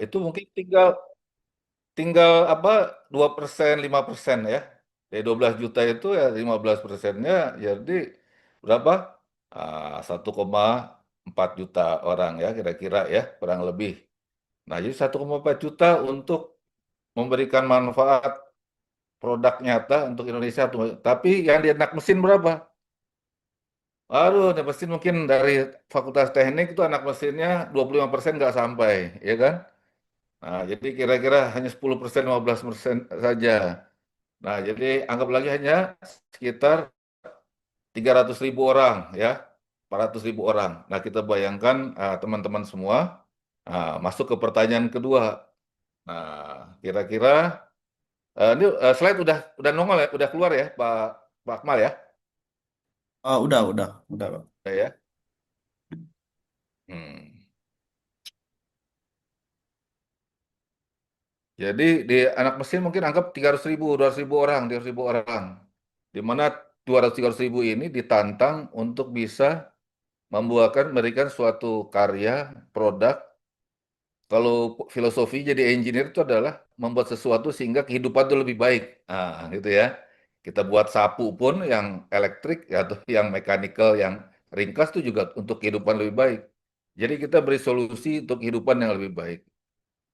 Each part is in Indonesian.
Itu mungkin tinggal tinggal apa 2%, 5% ya. Dari 12 juta itu ya 15%-nya jadi berapa? 1,4 juta orang ya kira-kira ya kurang lebih. Nah, jadi 1,4 juta untuk memberikan manfaat produk nyata untuk Indonesia. Tapi yang di anak mesin berapa? Aduh, anak mesin mungkin dari Fakultas Teknik itu anak mesinnya 25% nggak sampai, ya kan? Nah, jadi kira-kira hanya 10%, 15% saja. Nah, jadi anggap lagi hanya sekitar 300.000 orang, ya, 400.000 orang. Nah, kita bayangkan teman-teman semua masuk ke pertanyaan kedua. Nah, kira-kira ini slide udah nongol ya, udah keluar ya, Pak Akmal ya, Udah, Bang. udah ya. Hmm. Jadi di anak mesin mungkin anggap 300.000, 200.000 orang, 300.000 orang. Di mana 200, 300.000 ini ditantang untuk bisa membuatkan, memberikan suatu karya, produk. Kalau filosofi jadi engineer itu adalah membuat sesuatu sehingga kehidupan itu lebih baik. Gitu ya. Kita buat sapu pun yang elektrik ya, atau yang mechanical, yang ringkas itu juga untuk kehidupan lebih baik. Jadi kita beri solusi untuk kehidupan yang lebih baik.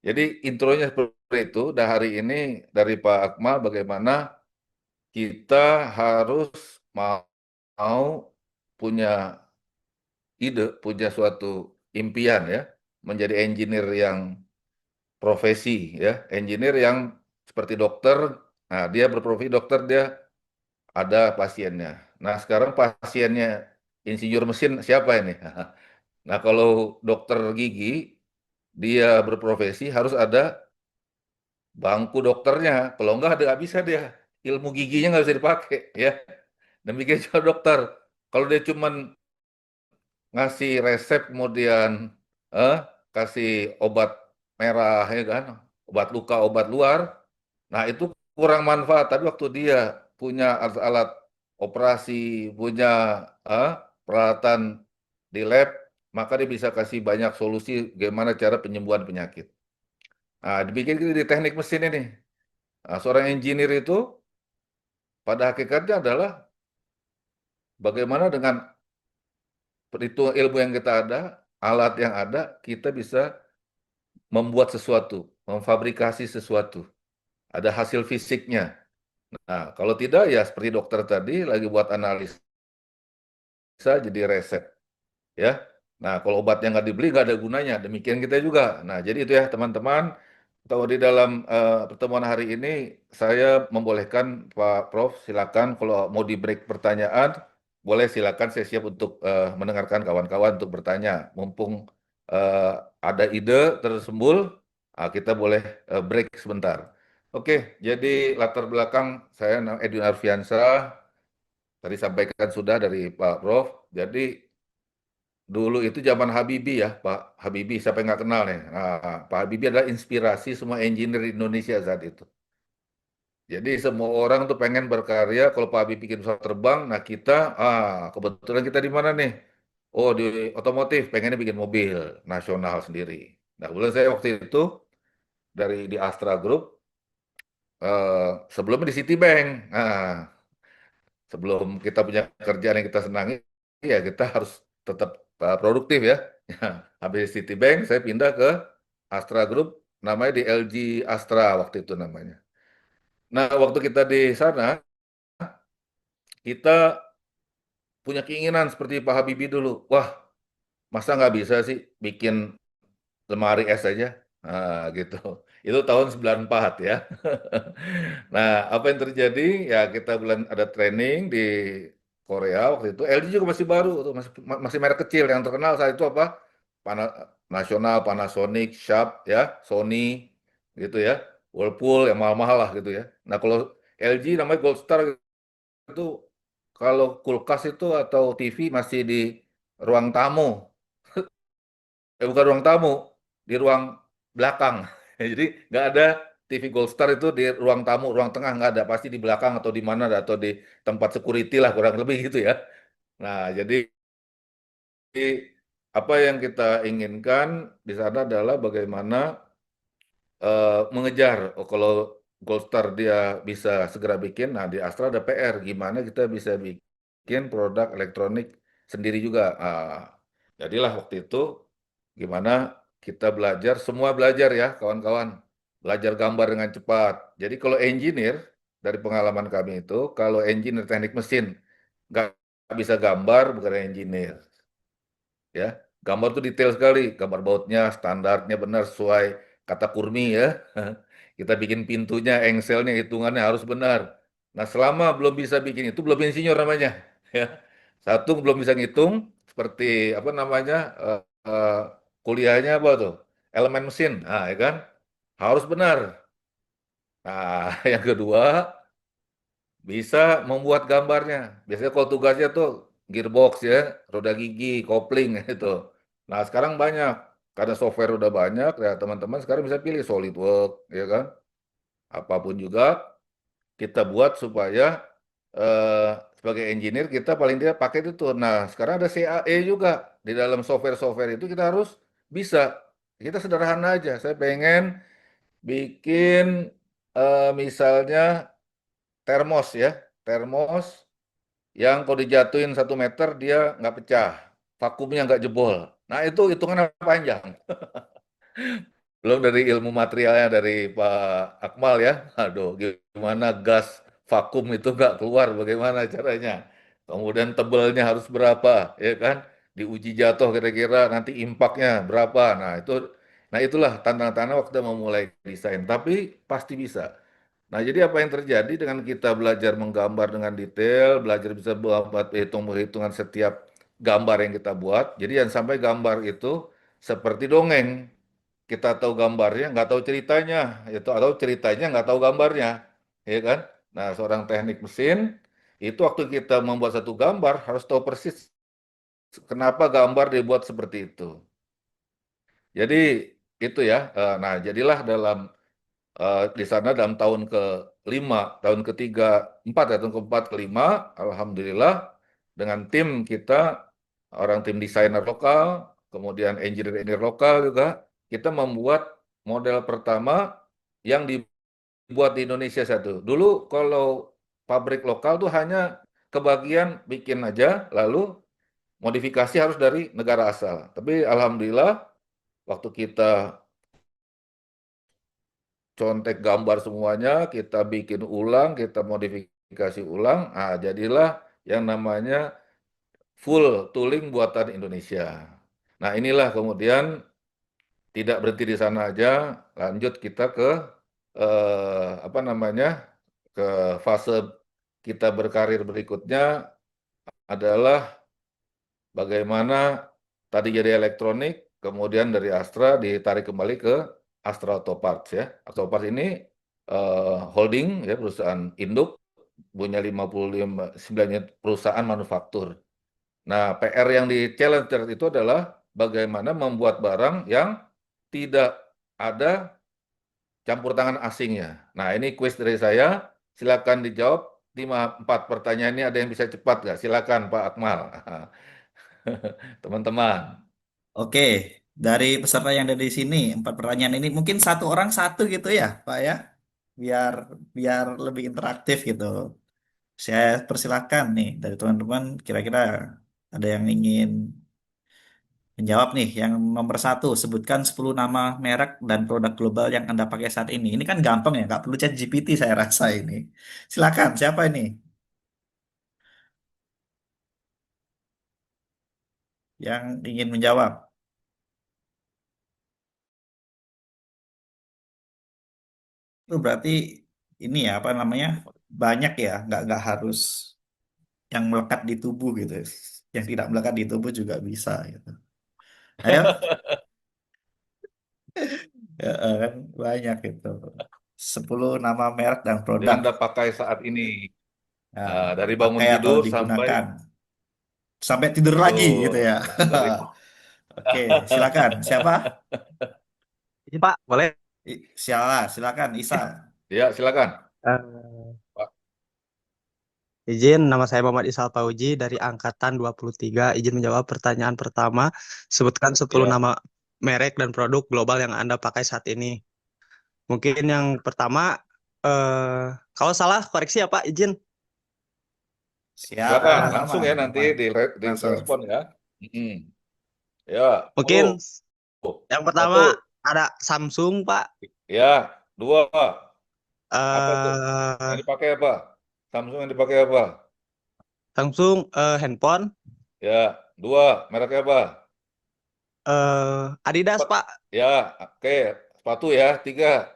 Jadi intronya seperti itu. Dan hari ini dari Pak Akmal bagaimana kita harus mau, mau punya ide, punya suatu impian ya, menjadi engineer yang profesi ya, engineer yang seperti dokter. Nah, dia berprofesi dokter, dia ada pasiennya. Nah, sekarang pasiennya insinyur mesin siapa ini? Nah, kalau dokter gigi, dia berprofesi harus ada bangku dokternya. Kalau enggak ada nggak bisa dia. Ilmu giginya nggak bisa dipakai ya. Demikian juga dokter. Kalau dia cuman ngasih resep kemudian eh, kasih obat merah ya kan, obat luka, obat luar, nah itu kurang manfaat. Tapi waktu dia punya alat-alat operasi, punya eh, peralatan di lab, maka dia bisa kasih banyak solusi bagaimana cara penyembuhan penyakit. Nah, dibikin di teknik mesin ini. Nah, seorang engineer itu pada hakikatnya adalah bagaimana dengan perhitungan ilmu yang kita ada, alat yang ada, kita bisa membuat sesuatu, memfabrikasi sesuatu. Ada hasil fisiknya. Nah, kalau tidak ya seperti dokter tadi lagi buat analisa jadi resep ya. Nah, kalau obatnya nggak dibeli nggak ada gunanya. Demikian kita juga. Nah, jadi itu ya teman-teman. Kalau di dalam pertemuan hari ini saya membolehkan Pak Prof silakan kalau mau di break pertanyaan boleh silakan, saya siap untuk mendengarkan kawan-kawan untuk bertanya. Mumpung eh, ada ide tersembul, kita boleh break sebentar. Oke, jadi latar belakang saya Edwin Arfiansyah, tadi sampaikan sudah dari Pak Prof. Jadi dulu itu zaman Habibie ya, Pak Habibie, siapa yang nggak kenal nih? Nah, Pak Habibie adalah inspirasi semua engineer di Indonesia saat itu. Jadi semua orang tuh pengen berkarya, kalau Pak Habibie bikin pesawat terbang, nah kita, kebetulan kita di mana nih? Oh, di otomotif, pengennya bikin mobil nasional sendiri. Nah, kebetulan saya waktu itu di Astra Group, sebelumnya di Citibank. Nah, sebelum kita punya kerjaan yang kita senangi, ya kita harus tetap produktif ya. Habis Citibank, saya pindah ke Astra Group, namanya di LG Astra waktu itu namanya. Nah, waktu kita di sana, kita punya keinginan seperti Pak Habibie dulu. Wah, masa nggak bisa sih bikin lemari es aja? Gitu. Itu tahun 94 ya. Nah, apa yang terjadi? Ya kita bulan ada training di Korea waktu itu. LG juga masih baru, tuh, masih merek kecil. Yang terkenal saat itu apa? Nasional, Panasonic, Sharp, ya, Sony, gitu ya. Whirlpool yang mahal-mahal lah gitu ya. Nah, kalau LG namanya Gold Star itu kalau kulkas itu atau TV masih di ruang tamu, bukan ruang tamu, di ruang belakang. Jadi nggak ada TV Gold Star itu di ruang tamu, ruang tengah nggak ada, pasti di belakang atau di mana atau di tempat security lah kurang lebih gitu ya. Nah, jadi apa yang kita inginkan di sana adalah bagaimana mengejar. Oh, kalau Goldstar dia bisa segera bikin, nah di Astra ada PR, gimana kita bisa bikin produk elektronik sendiri juga. Jadilah waktu itu gimana kita belajar, semua belajar ya kawan-kawan, belajar gambar dengan cepat. Jadi kalau engineer, dari pengalaman kami itu, kalau engineer teknik mesin nggak bisa gambar, bukan engineer ya. Gambar tuh detail sekali, gambar bautnya, standarnya benar sesuai kata Kurmi ya. Kita bikin pintunya, engselnya, hitungannya harus benar. Nah, selama belum bisa bikin itu, belum insinyur namanya. Ya. Satu belum bisa ngitung, seperti apa namanya, kuliahnya apa tuh? Elemen mesin, nah, ya kan? Harus benar. Nah, yang kedua, bisa membuat gambarnya. Biasanya kalau tugasnya tuh gearbox ya, roda gigi, kopling itu. Nah, sekarang banyak. Karena software udah banyak, ya teman-teman sekarang bisa pilih SolidWorks, ya kan? Apapun juga kita buat supaya eh, sebagai engineer kita paling tidak pakai itu tuh. Nah, sekarang ada CAE juga di dalam software-software itu kita harus bisa. Kita sederhana aja. Saya pengen bikin misalnya termos ya, termos yang kalau dijatuhin 1 meter dia nggak pecah, vakumnya nggak jebol. Nah itu hitungannya panjang. Belum dari ilmu materialnya dari Pak Akmal ya. Aduh, gimana gas vakum itu nggak keluar, bagaimana caranya? Kemudian tebelnya harus berapa, ya kan? Diuji jatuh kira-kira nanti impaknya berapa. Nah itulah tantangan-tantangan waktu memulai desain. Tapi pasti bisa. Nah, jadi apa yang terjadi dengan kita belajar menggambar dengan detail, belajar bisa buat hitung-hitungan setiap gambar yang kita buat. Jadi yang sampai gambar itu seperti dongeng. Kita tahu gambarnya, nggak tahu ceritanya, itu atau ceritanya nggak tahu gambarnya, ya kan? Nah, seorang teknik mesin itu waktu kita membuat satu gambar harus tahu persis kenapa gambar dibuat seperti itu. Jadi itu ya. Nah, jadilah dalam di sana dalam tahun ke-5, tahun ketiga, empat, ya, tahun keempat, kelima, alhamdulillah dengan tim kita, orang tim desainer lokal, kemudian engineer-engineer lokal juga, kita membuat model pertama yang dibuat di Indonesia satu. Dulu kalau pabrik lokal tuh hanya kebagian bikin aja, lalu modifikasi harus dari negara asal. Tapi alhamdulillah waktu kita contek gambar semuanya, kita bikin ulang, kita modifikasi ulang, jadilah yang namanya full tooling buatan Indonesia. Nah, inilah kemudian tidak berhenti di sana aja, lanjut kita ke apa namanya, ke fase kita berkarir berikutnya adalah bagaimana tadi jadi elektronik, kemudian dari Astra ditarik kembali ke Astra Auto Parts ya. Auto Parts ini holding ya, perusahaan induk, punya 59 perusahaan manufaktur. Nah, PR yang di Challenger itu adalah bagaimana membuat barang yang tidak ada campur tangan asingnya. Nah, ini kuis dari saya. Silakan dijawab. 4 pertanyaan ini ada yang bisa cepat nggak? Silakan Pak Akmal. Teman-teman. Oke, dari peserta yang ada di sini, 4 pertanyaan ini mungkin satu orang satu gitu ya, Pak ya, biar biar lebih interaktif gitu. Saya persilakan nih dari teman-teman, kira-kira ada yang ingin menjawab nih. Yang nomor satu, sebutkan 10 nama merek dan produk global yang Anda pakai saat ini. Ini kan gampang ya, nggak perlu chat GPT saya rasa ini. Silakan, siapa ini yang ingin menjawab? Itu berarti ini ya apa namanya banyak ya, nggak harus yang melekat di tubuh gitu. Yang tidak melekat di tubuh juga bisa gitu. Ayo, ya, kan banyak itu. 10 nama merek dan Yang produk. Anda pakai saat ini. Nah, Dari bangun pakai atau tidur sampai digunakan sampai tidur lagi gitu ya. betul. Dari Oke, silakan. Siapa? Izin Pak, boleh? Silakan Isa. ya silakan. Eh, Pak. Izin, nama saya Muhammad Isal Pauji dari Angkatan 23. Izin menjawab pertanyaan pertama. Sebutkan 10 Ya, nama merek dan produk global yang Anda pakai saat ini. Mungkin yang pertama, eh, kalau salah koreksi ya Pak, izin. Siap, silakan langsung aman, ya nanti aman. Langsung. direspon ya. Mm-mm. Ya, Mungkin 10, yang pertama 1, ada Samsung Pak. ya, 2, apa tuh? Yang eh dipakai apa? Samsung yang dipakai apa? Samsung handphone. Ya, 2, mereknya apa? Adidas Empat. Pak. Ya, oke, sepatu ya, 3,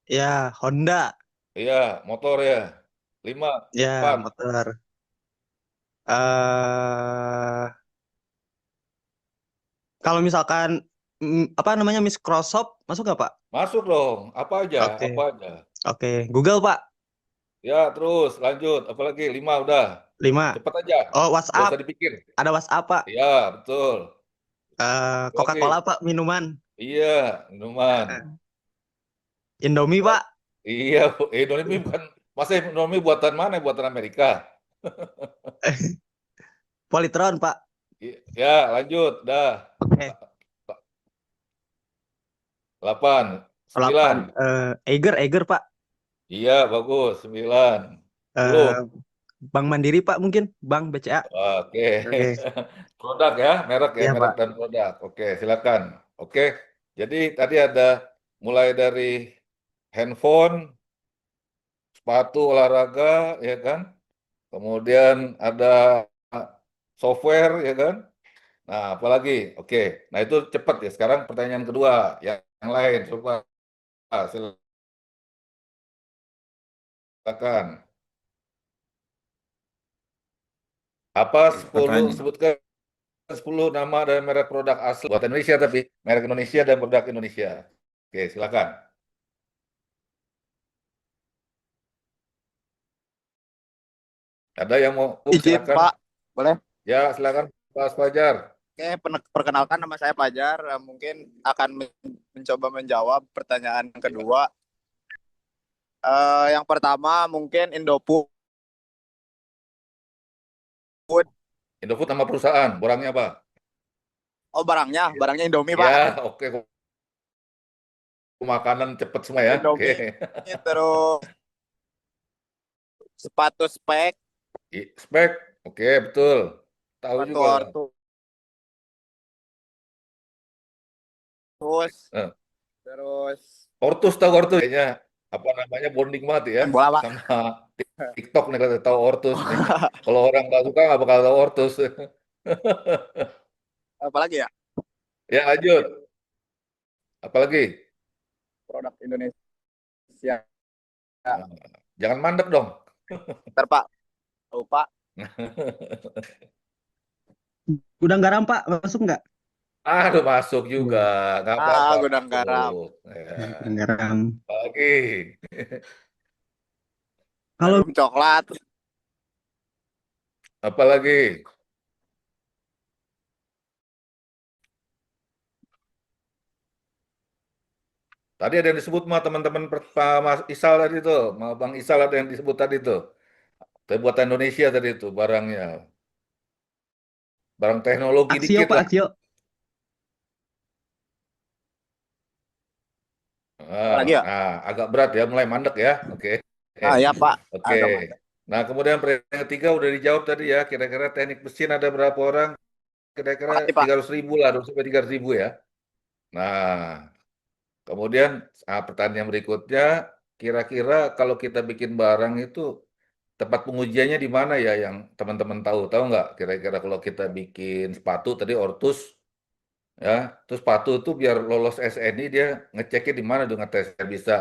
Ya, Honda. iya, motor ya, 5, Ya, 4, motor. eh Kalau misalkan apa namanya Microsoft masuk nggak Pak? masuk dong, Oke, apa aja. oke. Google Pak. Ya, terus lanjut, apalagi 5 udah, 5. cepet aja, Oh, nggak WhatsApp. usah dipikir. Ada WhatsApp Pak. Iya, betul. Coca-Cola Apalagi, Pak minuman. iya, minuman. Indomie Pak. Iya, Indomie bukan, masa Indomie buatan mana? Buatan Amerika. Polytron Pak. Ya, lanjut, dah. Oke. 8, 9. 8. Eiger Pak. Iya, bagus. 9, 10. Eh, Bank Mandiri Pak mungkin. Bank BCA. Oke. Oke. Produk ya, Iya merek Pak. dan produk. Oke, silakan. Oke. Jadi tadi ada mulai dari handphone, sepatu olahraga, ya kan? Kemudian ada software, ya kan? Nah, apalagi? Oke. Nah, itu cepat ya. Sekarang pertanyaan kedua, yang lain coba silakan. Apa Oke, 10 pertanyaan. sebutkan 10 nama dan merek produk asli buatan Indonesia tapi merek Indonesia dan produk Indonesia. Oke, silakan. Ada yang mau Izin silakan. Pak, boleh? Ya, silakan Pak Fajar. Oke, perkenalkan nama saya Fajar. Mungkin akan mencoba menjawab pertanyaan kedua. Yang pertama mungkin Indofood. Indofood nama perusahaan, barangnya apa? Oh barangnya Indomie Pak. Ya, oke. Makanan cepat semua ya. Oke. Indomie. Terus sepatu spek, Spek, oke betul. Tahu sepatu juga. ortus, Eh, terus Ortus tahu Ortus kayaknya apa namanya bonding banget ya main bola Pak. sama TikTok nih kalau tahu Ortus nih. Kalau orang nggak suka nggak bakal tahu Ortus. Apalagi ya? Ya lanjut. Apalagi? Produk Indonesia. Nah, jangan mandek dong. Ntar Pak, lupa. Gudang garam Pak masuk nggak? Aduh masuk juga, Iya. nggak apa-apa Gudang garam. masuk. Ya. Ya, gudang garam. Apalagi? Kalau Jarum coklat. Apalagi? Tadi ada yang disebut mah teman-teman Pak Mas Isal tadi tuh, sama Bang Isal ada yang disebut tadi tuh. Tapi buatan Indonesia tadi itu barangnya. Barang teknologi Aksio dikit Pak, lah. Aksio. Apalagi ya? Agak berat ya, mulai mandek ya. Oke. Ya Pak, Oke. agak mantap. Nah, kemudian pertanyaan ketiga udah dijawab tadi ya. Kira-kira teknik mesin ada berapa orang? Kira-kira Makasih Pak. 300.000 lah, 200 sampai 300.000 ya. Nah, kemudian pertanyaan berikutnya, kira-kira kalau kita bikin barang itu tempat pengujiannya di mana ya yang teman-teman tahu? Tahu nggak? Kira-kira kalau kita bikin sepatu tadi Ortus, ya, terus sepatu itu biar lolos SNI dia ngeceknya di mana tuh ngetesnya bisa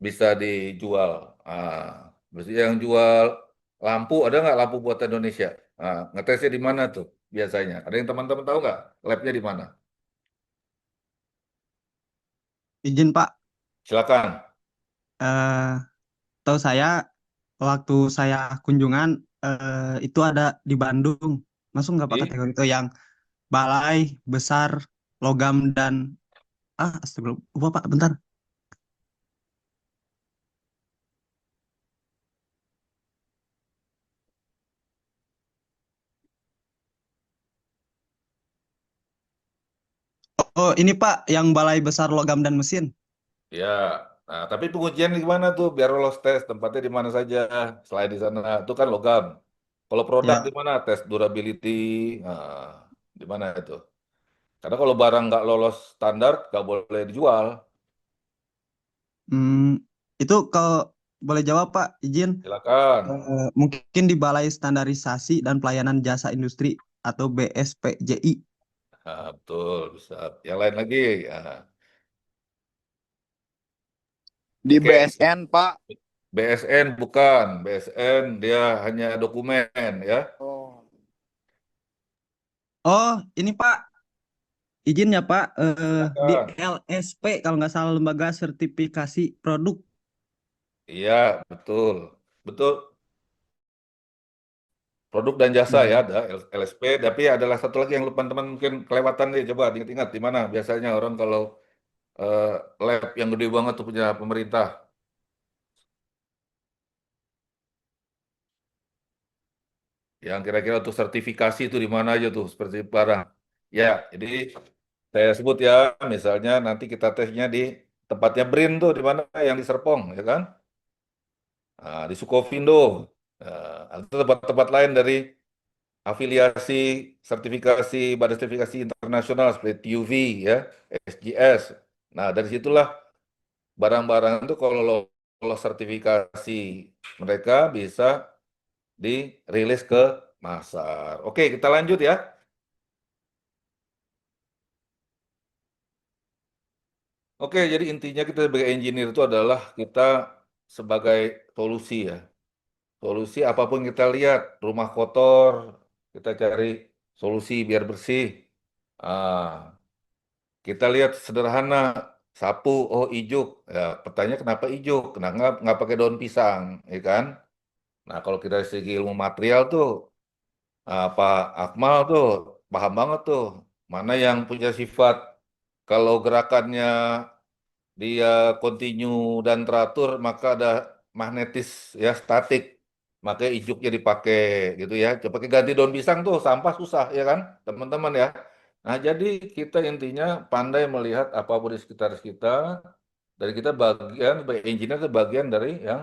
bisa dijual. Maksudnya yang jual lampu ada nggak lampu buatan Indonesia? Ngetesnya di mana tuh biasanya? Ada yang teman-teman tahu nggak? Labnya di mana? Izin Pak. Silakan. Eh, Tahu saya waktu saya kunjungan itu ada di Bandung. Masuk nggak Pak Di kategori itu yang balai besar logam dan astagfirullah. Lupa Pak, bentar. ini Pak, yang Balai Besar Logam dan Mesin. Ya, nah tapi pengujian gimana tuh biar lolos tes? Tempatnya di mana saja selain di sana? Itu kan logam. Kalau produk di Ya, mana tes durability? Nah, di mana itu? Karena kalau barang nggak lolos standar nggak boleh dijual. hmm, itu kalau boleh jawab Pak, izin. Silakan. Mungkin di Balai Standarisasi dan Pelayanan Jasa Industri atau BSPJI. Nah, betul, bisa. Yang lain lagi. Nah, Di oke, BSN, Pak. BSN bukan. BSN dia hanya dokumen ya. Oh. Oh, ini Pak, izin ya Pak, di Silakan. LSP kalau nggak salah Lembaga Sertifikasi Produk. Iya, betul. Betul. Produk dan jasa ya Hmm. ada LSP, tapi adalah satu lagi yang lupa teman mungkin kelewatan nih. Coba ingat-ingat di mana biasanya orang kalau eh, lab yang gede banget tuh punya pemerintah. Yang kira-kira untuk sertifikasi itu di mana aja tuh seperti barang. Ya, jadi saya sebut ya, misalnya nanti kita tesnya di tempatnya BRIN tuh di mana yang di Serpong, ya kan? Nah, di Sukovindo, atau tempat-tempat lain dari afiliasi sertifikasi Badan Sertifikasi Internasional seperti TUV ya, SGS. Nah, dari situlah barang-barang itu kalau lolos sertifikasi mereka bisa dirilis ke pasar. Oke, kita lanjut ya. Oke, jadi intinya kita sebagai engineer itu adalah kita sebagai solusi ya. Solusi apapun kita lihat, rumah kotor, kita cari solusi biar bersih. Ah, kita lihat sederhana, sapu, oh ijuk. Ya, pertanyaan kenapa ijuk? Kenapa nggak pakai daun pisang, ya kan? Nah, kalau kita dari segi ilmu material tuh, Pak Akmal tuh paham banget tuh. Mana yang punya sifat kalau gerakannya dia kontinu dan teratur maka ada magnetis ya statik maka ijuknya dipakai gitu ya coba pakai ganti daun pisang tuh sampah susah ya kan teman-teman ya nah jadi kita intinya pandai melihat apapun di sekitar kita dan kita bagian sebagai engineer itu bagian dari yang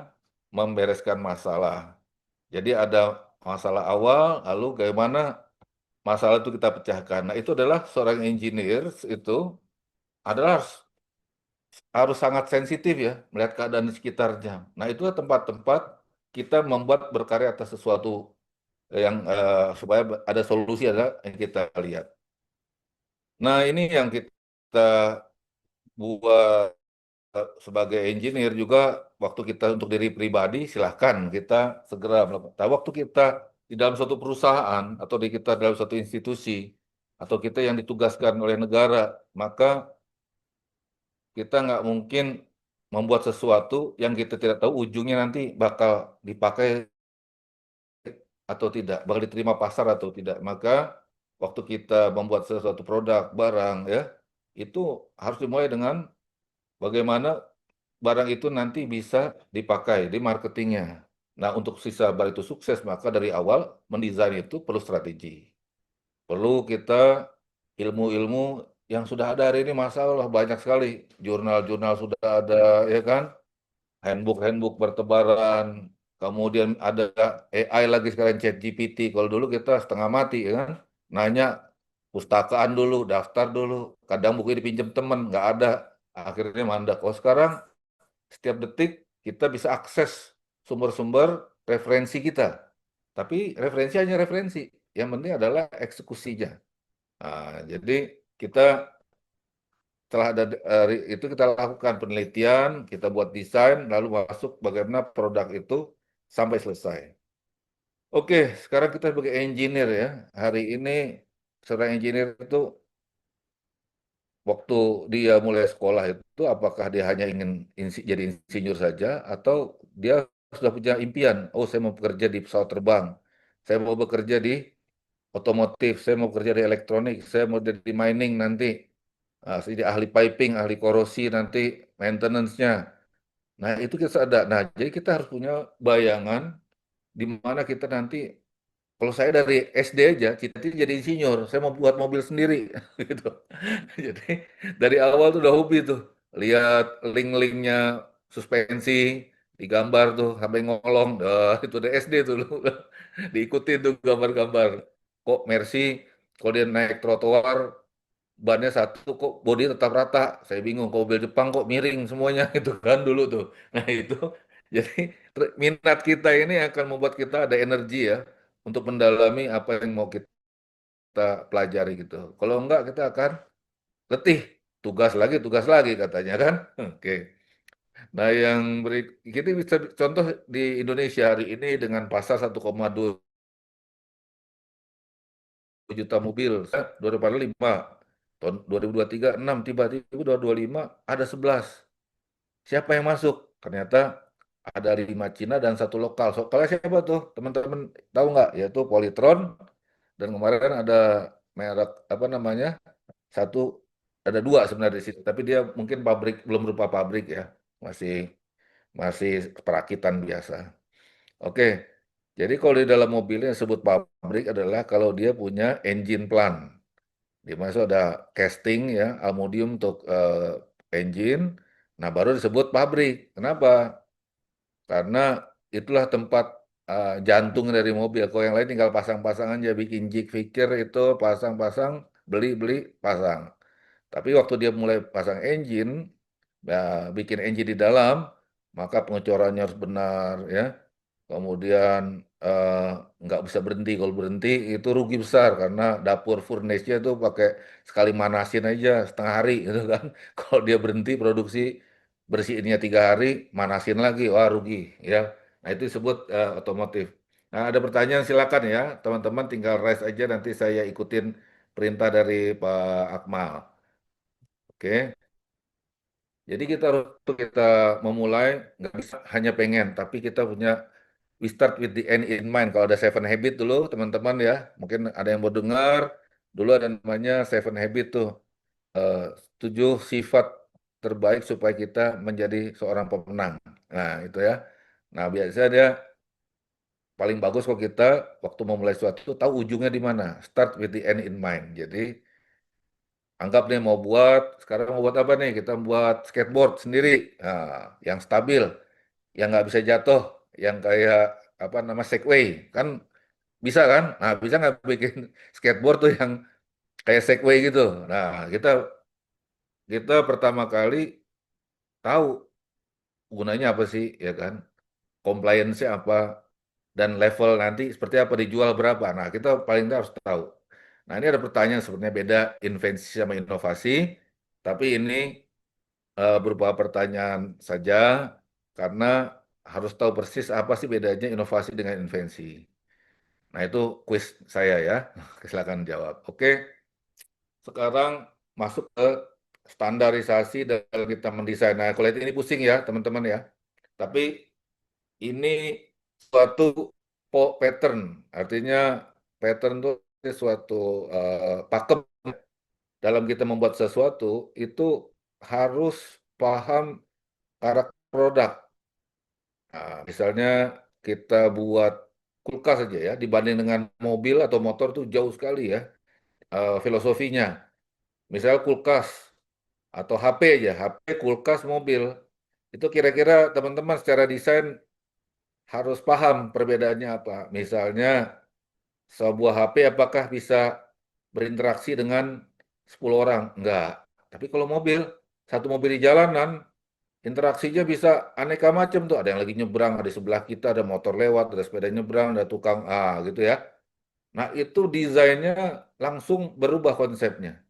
membereskan masalah jadi ada masalah awal lalu bagaimana masalah itu kita pecahkan nah itu adalah seorang engineer itu adalah harus sangat sensitif ya melihat keadaan di sekitarnya. Nah, itulah tempat-tempat kita membuat berkarya atas sesuatu yang supaya ada solusi ada yang kita lihat. Nah, ini yang kita buat sebagai engineer juga waktu kita untuk diri pribadi silahkan kita segera melakukan. Nah, waktu kita di dalam suatu perusahaan atau di kita dalam suatu institusi atau kita yang ditugaskan oleh negara, maka kita nggak mungkin membuat sesuatu yang kita tidak tahu ujungnya nanti bakal dipakai atau tidak, bakal diterima pasar atau tidak. Maka waktu kita membuat sesuatu produk, barang ya, itu harus dimulai dengan bagaimana barang itu nanti bisa dipakai di marketingnya. Nah, untuk sisa barang itu sukses, maka dari awal mendesain itu perlu strategi. Perlu kita ilmu-ilmu yang sudah ada hari ini masalah banyak sekali. Jurnal-jurnal sudah ada, ya kan? Handbook-handbook bertebaran. Kemudian ada AI lagi sekarang ChatGPT. Kalau dulu kita setengah mati, ya kan? Nanya pustakaan dulu, daftar dulu. Kadang buku dipinjam teman, nggak ada. Akhirnya mandak. Kalau sekarang setiap detik kita bisa akses sumber-sumber referensi kita. Tapi referensi hanya referensi. Yang penting adalah eksekusinya. Nah, jadi kita setelah ada itu kita lakukan penelitian, kita buat desain, lalu masuk bagaimana produk itu sampai selesai. Oke, sekarang kita sebagai engineer ya. Hari ini seorang engineer itu waktu dia mulai sekolah itu apakah dia hanya ingin jadi insinyur saja atau dia sudah punya impian, oh saya mau bekerja di pesawat terbang, saya mau bekerja di otomotif, saya mau bekerja di elektronik, saya mau jadi mining nanti. Jadi ahli piping, ahli korosi nanti maintenance-nya. Nah, itu kita ada. Nah, jadi kita harus punya bayangan di mana kita nanti Kalau saya dari SD aja, cita-cita jadi insinyur. Saya mau buat mobil sendiri, gitu. Jadi dari awal tuh udah hobi tuh, lihat link-linknya suspensi, digambar tuh sampai ngolong. Dah, itu dari SD tuh, diikutin tuh gambar-gambar. Kok Mercy, kalau dia naik trotoar, bannya satu kok bodi tetap rata. Saya bingung, kok mobil Jepang kok miring semuanya itu kan dulu tuh. Nah itu, jadi minat kita ini akan membuat kita ada energi ya untuk mendalami apa yang mau kita pelajari gitu. Kalau enggak kita akan letih, tugas lagi katanya kan. Oke. Nah yang kita bisa contoh di Indonesia hari ini dengan pasar 1,2 juta mobil, 2005, tahun 2023 6, tiba-tiba 2025 ada 11. Siapa yang masuk? Ternyata ada 5 Cina dan satu lokal. So, kalau siapa tuh? Teman-teman tahu nggak? Yaitu Polytron dan kemarin ada merek apa namanya? Satu ada dua sebenarnya di situ, tapi dia mungkin pabrik belum berupa pabrik ya. Masih masih perakitan biasa. Oke. Jadi kalau di dalam mobilnya yang disebut pabrik adalah kalau dia punya engine plant. Di mana itu ada casting ya, aluminium untuk engine. Nah, baru disebut pabrik. Kenapa? Karena itulah tempat jantung dari mobil. Kalau yang lain tinggal pasang-pasang aja, bikin jig fixture itu pasang-pasang, beli-beli, pasang. Tapi waktu dia mulai pasang engine, ya, bikin engine di dalam, maka pengecorannya harus benar ya. Kemudian eh, nggak bisa berhenti. Kalau berhenti itu rugi besar karena dapur furnace-nya itu pakai sekali manasin aja setengah hari gitu kan. Kalau dia berhenti produksi bersihinnya 3 hari, manasin lagi, wah rugi ya. Nah itu disebut otomotif. Nah ada pertanyaan silakan ya teman-teman, tinggal raise aja nanti saya ikutin perintah dari Pak Akmal. Oke. Jadi kita harus kita memulai nggak bisa hanya pengen, tapi kita punya we start with the end in mind. Kalau ada Seven Habit dulu, teman-teman ya, mungkin ada yang mau dengar. Dulu ada namanya Seven Habit tuh, eh, 7 sifat terbaik supaya kita menjadi seorang pemenang. Nah itu ya. Nah biasanya dia paling bagus kalau kita waktu memulai sesuatu tahu ujungnya di mana. Start with the end in mind. Jadi anggap nih mau buat, sekarang mau buat apa nih? Kita buat skateboard sendiri, nah, yang stabil, yang nggak bisa jatuh, yang kayak apa nama Segway, kan bisa kan? Nah, bisa nggak bikin skateboard tuh yang kayak Segway gitu? Nah, kita kita pertama kali tahu gunanya apa sih, ya kan? Compliance-nya apa, dan level nanti seperti apa, dijual berapa. Nah, kita paling nggak harus tahu. Nah, ini ada pertanyaan sebenarnya beda invensi sama inovasi, tapi ini berupa pertanyaan saja, karena harus tahu persis apa sih bedanya inovasi dengan invensi. Nah, itu kuis saya ya. Silakan jawab. Oke, sekarang masuk ke standarisasi dalam kita mendesain. Nah, kalau ini pusing ya, teman-teman ya. Tapi ini suatu pattern, artinya pattern itu suatu pakem dalam kita membuat sesuatu itu harus paham karakter produk. Nah, misalnya kita buat kulkas saja ya, dibanding dengan mobil atau motor itu jauh sekali ya filosofinya. Misal kulkas atau HP aja, HP, kulkas, mobil. Itu kira-kira teman-teman secara desain harus paham perbedaannya apa. Misalnya sebuah HP apakah bisa berinteraksi dengan 10 orang? Enggak. Tapi kalau mobil, satu mobil di jalanan, interaksinya bisa aneka macam tuh. Ada yang lagi nyebrang, ada di sebelah kita, ada motor lewat, ada sepeda nyebrang, ada tukang gitu ya. Nah itu desainnya langsung berubah konsepnya.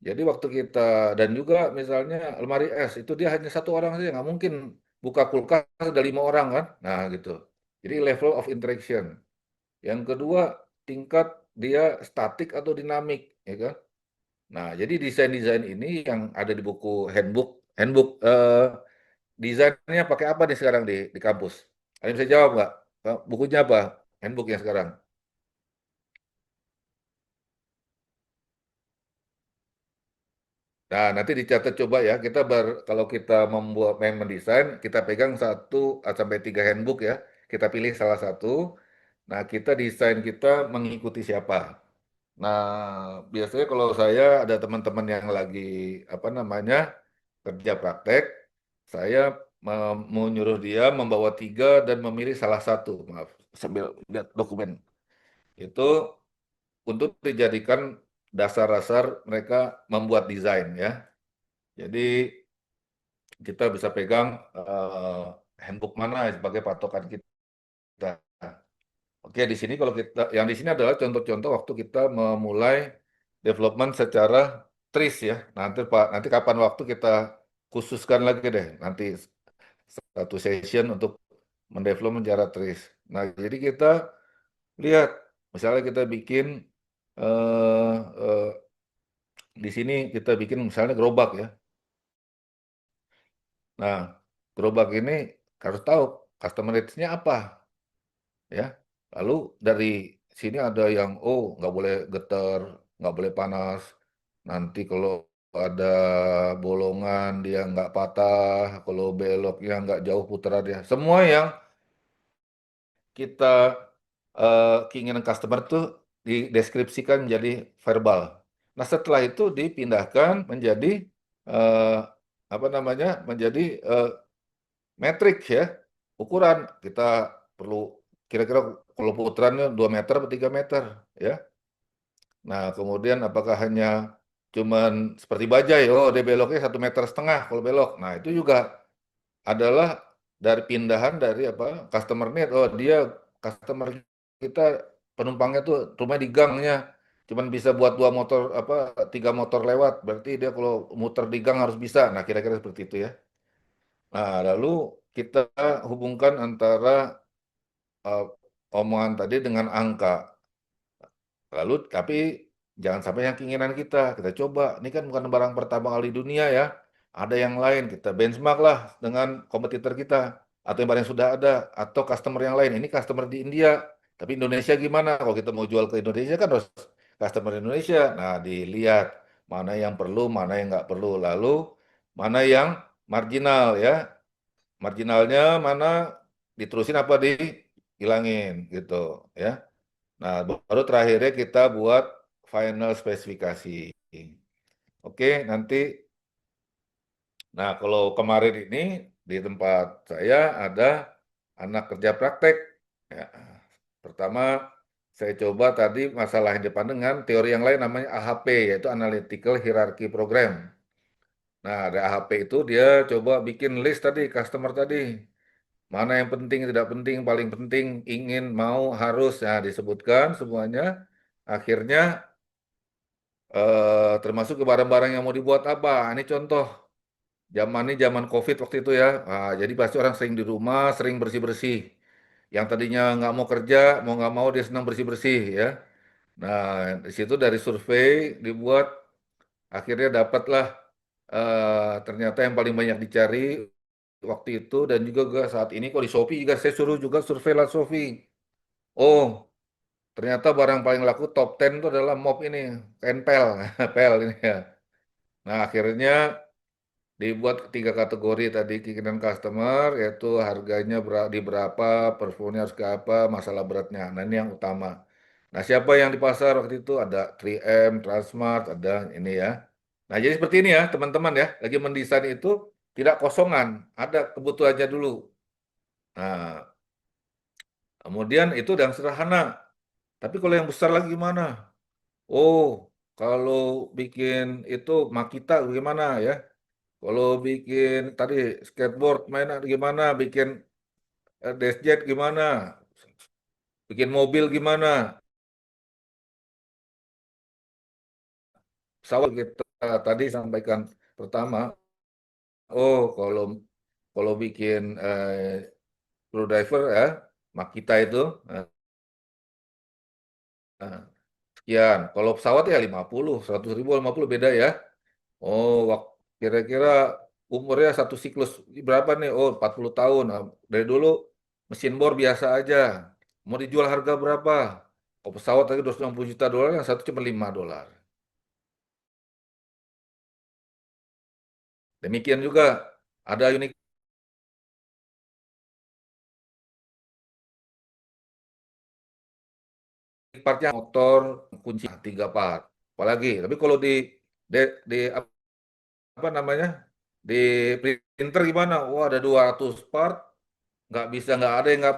Jadi waktu kita dan juga misalnya lemari es itu dia hanya satu orang saja, nggak mungkin buka kulkas ada 5 orang kan. Nah gitu. Jadi level of interaction. Yang kedua tingkat dia statik atau dinamik, ya kan? Nah jadi desain-desain ini yang ada di buku handbook handbook desainnya pakai apa nih sekarang di kampus? Ada yang bisa jawab nggak? Bukunya apa? Handbooknya sekarang. Nah, nanti dicatat coba ya. Kalau kita membuat mendesain, kita pegang 1 sampai 3 handbook ya. Kita pilih salah satu. Nah, desain kita mengikuti siapa. Nah, biasanya kalau saya ada teman-teman yang lagi apa namanya kerja praktek, saya mau nyuruh dia membawa tiga dan memilih salah satu. Maaf, sambil lihat dokumen. Itu untuk dijadikan dasar-dasar mereka membuat desain ya. Jadi kita bisa pegang handbook mana sebagai patokan kita. Oke, di sini kalau yang di sini adalah contoh-contoh waktu kita memulai development secara TRIS ya. Nanti kapan waktu kita khususkan lagi deh, nanti satu session untuk mendevelop secara TRIS. Nah, jadi kita lihat, misalnya kita bikin eh, eh, di sini kita bikin misalnya gerobak ya. Nah, gerobak ini harus tahu customer needs-nya apa ya. Lalu dari sini ada yang nggak boleh getar, nggak boleh panas. Nanti kalau ada bolongan dia nggak patah, kalau beloknya nggak jauh putaran dia. Semua yang kita keinginan customer tuh dideskripsikan menjadi verbal. Nah, setelah itu dipindahkan menjadi eh, apa namanya? Menjadi metrik ya, ukuran. Kita perlu kira-kira kalau putarannya 2 meter atau 3 meter ya. Nah, kemudian apakah hanya cuman seperti bajai, dia beloknya 1,5 meter kalau belok. Nah, itu juga adalah dari pindahan dari apa customer need. Dia customer kita penumpangnya tuh rumah di gangnya cuman bisa buat 2 motor apa 3 motor lewat. Berarti dia kalau muter di gang harus bisa. Nah, kira-kira seperti itu ya. Nah, lalu kita hubungkan antara eh, omongan tadi dengan angka. Lalu, tapi jangan sampai yang keinginan kita coba. Ini kan bukan barang pertama kali di dunia ya. Ada yang lain, kita benchmark lah dengan kompetitor kita. Atau yang barang yang sudah ada. Atau customer yang lain. Ini customer di India. Tapi Indonesia gimana? Kalau kita mau jual ke Indonesia kan harus customer Indonesia. Nah, dilihat mana yang perlu, mana yang nggak perlu. Lalu, mana yang marginal ya. Marginalnya mana diterusin apa dihilangin gitu ya. Nah, baru terakhirnya kita buat final spesifikasi. Oke, nanti, nah kalau kemarin ini di tempat saya ada anak kerja praktek. Ya, pertama, saya coba tadi masalah yang depan dengan teori yang lain namanya AHP, yaitu Analytical Hierarchy Program. Nah, ada AHP itu dia coba bikin list tadi, customer tadi. Mana yang penting, tidak penting, paling penting, ingin, mau, harus. Nah, disebutkan semuanya. Akhirnya termasuk ke barang-barang yang mau dibuat apa. Ini contoh, zaman ini zaman COVID waktu itu ya. Jadi pasti orang sering di rumah, sering bersih-bersih. Yang tadinya nggak mau kerja, mau nggak mau dia senang bersih-bersih ya. Nah, di situ dari survei dibuat, akhirnya dapatlah ternyata yang paling banyak dicari waktu itu dan juga saat ini kok di Shopee juga saya suruh juga survei lah Shopee. Oh, ternyata barang paling laku top 10 itu adalah mop ini, kain pel, pel ini ya. Nah, akhirnya dibuat 3 kategori tadi keinginan customer, yaitu harganya di berapa, performanya harus ke apa, masalah beratnya. Nah, ini yang utama. Nah, siapa yang di pasar waktu itu? Ada 3M, Transmart, ada ini ya. Nah, jadi seperti ini ya, teman-teman ya. Lagi mendesain itu tidak kosongan, ada kebutuhannya dulu. Nah, kemudian itu yang sederhana. Tapi kalau yang besar lagi gimana? Oh, kalau bikin itu Makita gimana ya? Kalau bikin tadi skateboard mainan gimana, bikin dashjet gimana, bikin mobil gimana, pesawat kita tadi sampaikan pertama. Oh, kalau bikin screwdriver ya, Makita itu eh, sekian. Kalau pesawat ya 50, 100 ribu 50 beda ya. Oh, kira-kira umurnya satu siklus berapa nih? Oh, 40 tahun. Nah, dari dulu mesin bor biasa aja. Mau dijual harga berapa? Oh, pesawat tadi 260 juta dolar, yang satu cuma 5 dolar. Demikian juga ada unit partnya motor, kunci 3 part. Apalagi, tapi kalau di apa namanya di printer gimana? Wah ada 200 part, nggak ada yang nggak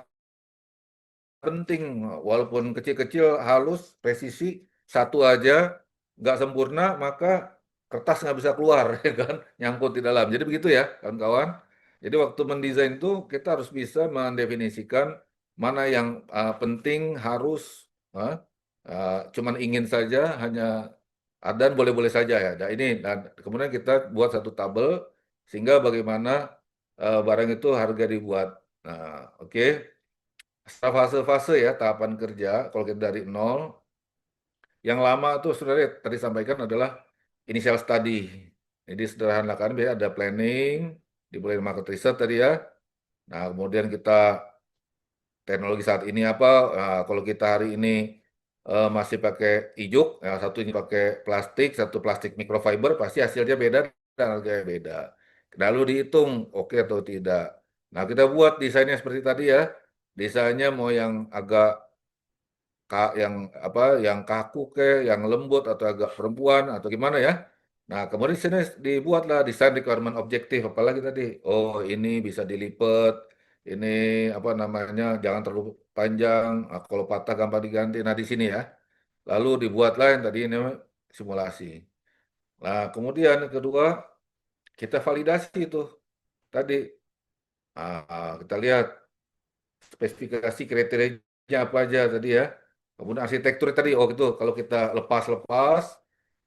penting, walaupun kecil-kecil, halus, presisi, satu aja nggak sempurna, maka kertas nggak bisa keluar, ya kan, nyangkut di dalam. Jadi begitu ya, kawan-kawan. Jadi waktu mendesain itu kita harus bisa mendefinisikan mana yang penting, harus, cuman ingin saja, hanya dan boleh-boleh saja ya. Nah ini, dan kemudian kita buat satu tabel sehingga bagaimana barang itu harga dibuat. Nah, oke. Setelah fase-fase ya tahapan kerja, kalau kita dari nol, yang lama tuh sebenarnya tadi sampaikan adalah initial study. Jadi sederhanakan biasanya ada planning, dimulai dari market research tadi ya. Nah kemudian kita teknologi saat ini apa? Nah, kalau kita hari ini masih pakai ijuk, ya, satu ini pakai plastik, satu plastik microfiber, pasti hasilnya beda dan harganya beda. Lalu dihitung oke atau tidak. Nah kita buat desainnya seperti tadi ya. Desainnya mau yang agak yang apa, yang kaku ke, yang lembut atau agak perempuan atau gimana ya. Nah, kemudian di sini dibuatlah desain requirement objektif, apalagi tadi. Oh, ini bisa dilipat, ini apa namanya, jangan terlalu panjang, kalau patah gampang diganti. Nah, di sini ya. Lalu dibuatlah yang tadi ini simulasi. Nah, kemudian yang kedua, kita validasi itu tadi. Kita lihat spesifikasi kriterianya apa aja tadi ya. Kemudian arsitektur tadi, oh gitu, kalau kita lepas-lepas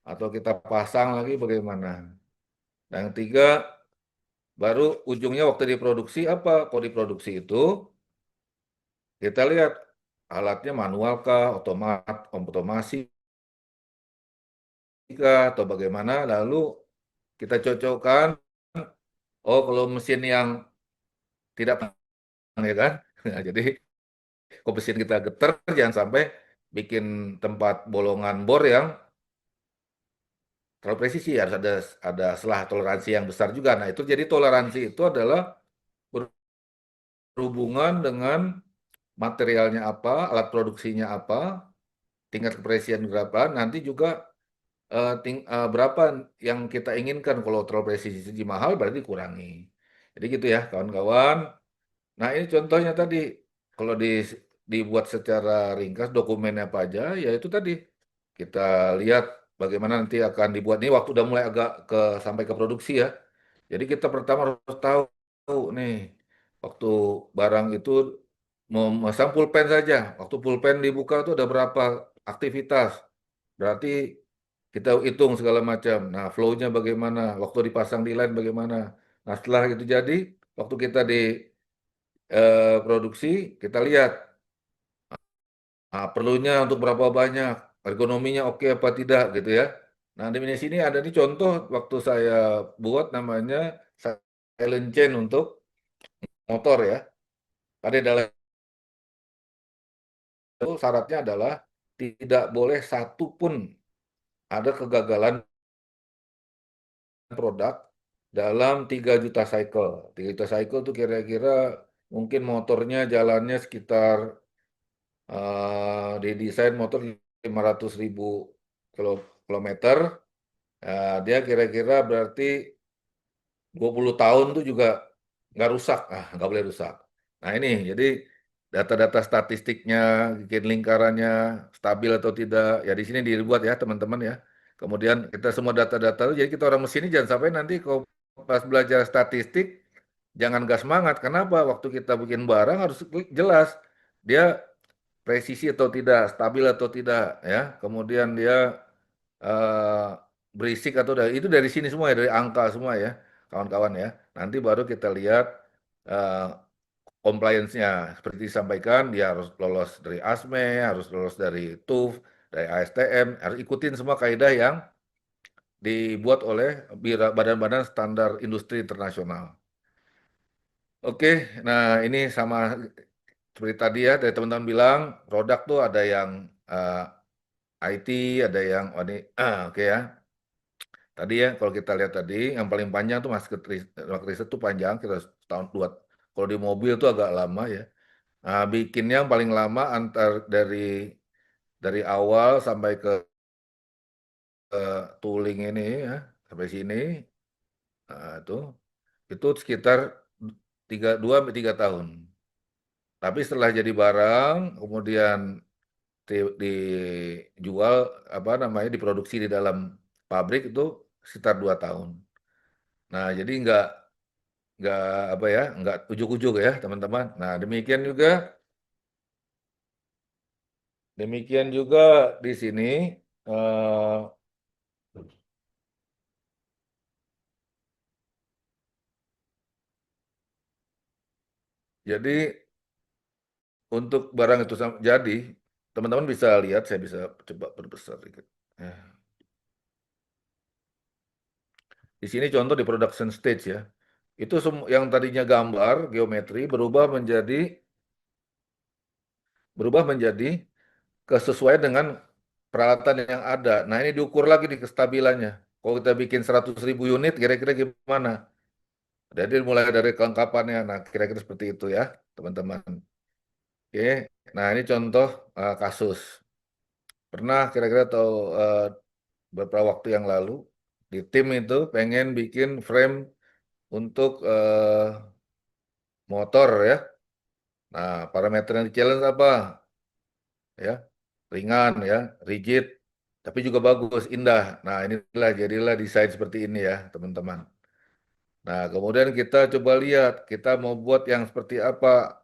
atau kita pasang lagi bagaimana. Dan yang ketiga, baru ujungnya waktu diproduksi apa? Kalau diproduksi itu, kita lihat alatnya manual kah, otomasi kah, atau bagaimana. Lalu kita cocokkan, oh kalau mesin yang tidak ya kan. Nah, jadi kalau mesin kita getar, jangan sampai bikin tempat bolongan bor yang terlalu presisi, harus ada selah toleransi yang besar juga. Nah, itu jadi toleransi itu adalah berhubungan dengan materialnya apa, alat produksinya apa, tingkat kepresisian berapa, nanti juga berapa yang kita inginkan. Kalau terlalu presisi mahal berarti kurangi. Jadi gitu ya, kawan-kawan. Nah, ini contohnya tadi. Kalau dibuat secara ringkas dokumennya apa aja, ya itu tadi. Kita lihat bagaimana nanti akan dibuat. Ini waktu udah mulai agak sampai ke produksi ya. Jadi kita pertama harus tahu nih, waktu barang itu memasang pulpen saja. Waktu pulpen dibuka itu ada berapa aktivitas. Berarti kita hitung segala macam. Nah, flow-nya bagaimana, waktu dipasang di line bagaimana. Nah, setelah itu jadi, waktu kita di produksi, kita lihat perlunya untuk berapa banyak, ergonominya oke apa tidak gitu ya. Nah, di sini ada nih contoh waktu saya buat namanya silent chain untuk motor ya. Tadi dalam itu syaratnya adalah tidak boleh satu pun ada kegagalan produk dalam 3 juta cycle. 3 juta cycle itu kira-kira mungkin motornya jalannya sekitar didesain motor 500.000 kilometer. Dia kira-kira berarti 20 tahun tuh juga nggak rusak, nggak boleh rusak. Nah ini, jadi data-data statistiknya, bikin lingkarannya stabil atau tidak, ya di sini dibuat ya teman-teman ya. Kemudian kita semua data-data itu, jadi kita orang mesin ini jangan sampai nanti kalau pas belajar statistik, jangan gas semangat. Kenapa? Waktu kita bikin barang harus jelas, dia presisi atau tidak, stabil atau tidak, ya. Kemudian dia eh, berisik atau itu dari sini semua ya, dari angka semua ya, kawan-kawan ya. Nanti baru kita lihat eh, compliance-nya. Seperti disampaikan, dia harus lolos dari ASME, harus lolos dari TUV, dari ASTM, harus ikutin semua kaidah yang dibuat oleh badan-badan standar industri internasional. Oke, nah ini sama seperti tadi ya, dari teman-teman bilang, produk tuh ada yang IT, ada yang oke ya. Tadi ya, kalau kita lihat tadi, yang paling panjang tuh market research tuh panjang, kita setahun dua. Kalau di mobil tuh agak lama ya. Nah, bikinnya yang paling lama antar dari dari awal sampai ke tooling ini ya, sampai sini, nah, itu sekitar 2 sampai 3 tahun. Tapi setelah jadi barang, kemudian dijual, apa namanya, diproduksi di dalam pabrik itu sekitar 2 tahun. Nah, jadi nggak apa ya, nggak ujuk-ujuk ya teman-teman. Nah, demikian juga di sini. eh, jadi untuk barang itu jadi, teman-teman bisa lihat, saya bisa coba perbesar dikit. Ya. Di sini contoh di production stage ya. Itu yang tadinya gambar geometri berubah menjadi kesesuaian dengan peralatan yang ada. Nah, ini diukur lagi nih kestabilannya. Kalau kita bikin 100.000 unit, kira-kira gimana? Jadi mulai dari kelengkapannya. Nah, kira-kira seperti itu ya, teman-teman. Oke. Nah, ini contoh kasus. Pernah kira-kira tahu beberapa waktu yang lalu di tim itu pengen bikin frame untuk motor ya. Nah, parameter yang di challenge apa? Ya, ringan ya, rigid, tapi juga bagus, indah. Nah, jadilah desain seperti ini ya, teman-teman. Nah, kemudian kita coba lihat, kita mau buat yang seperti apa.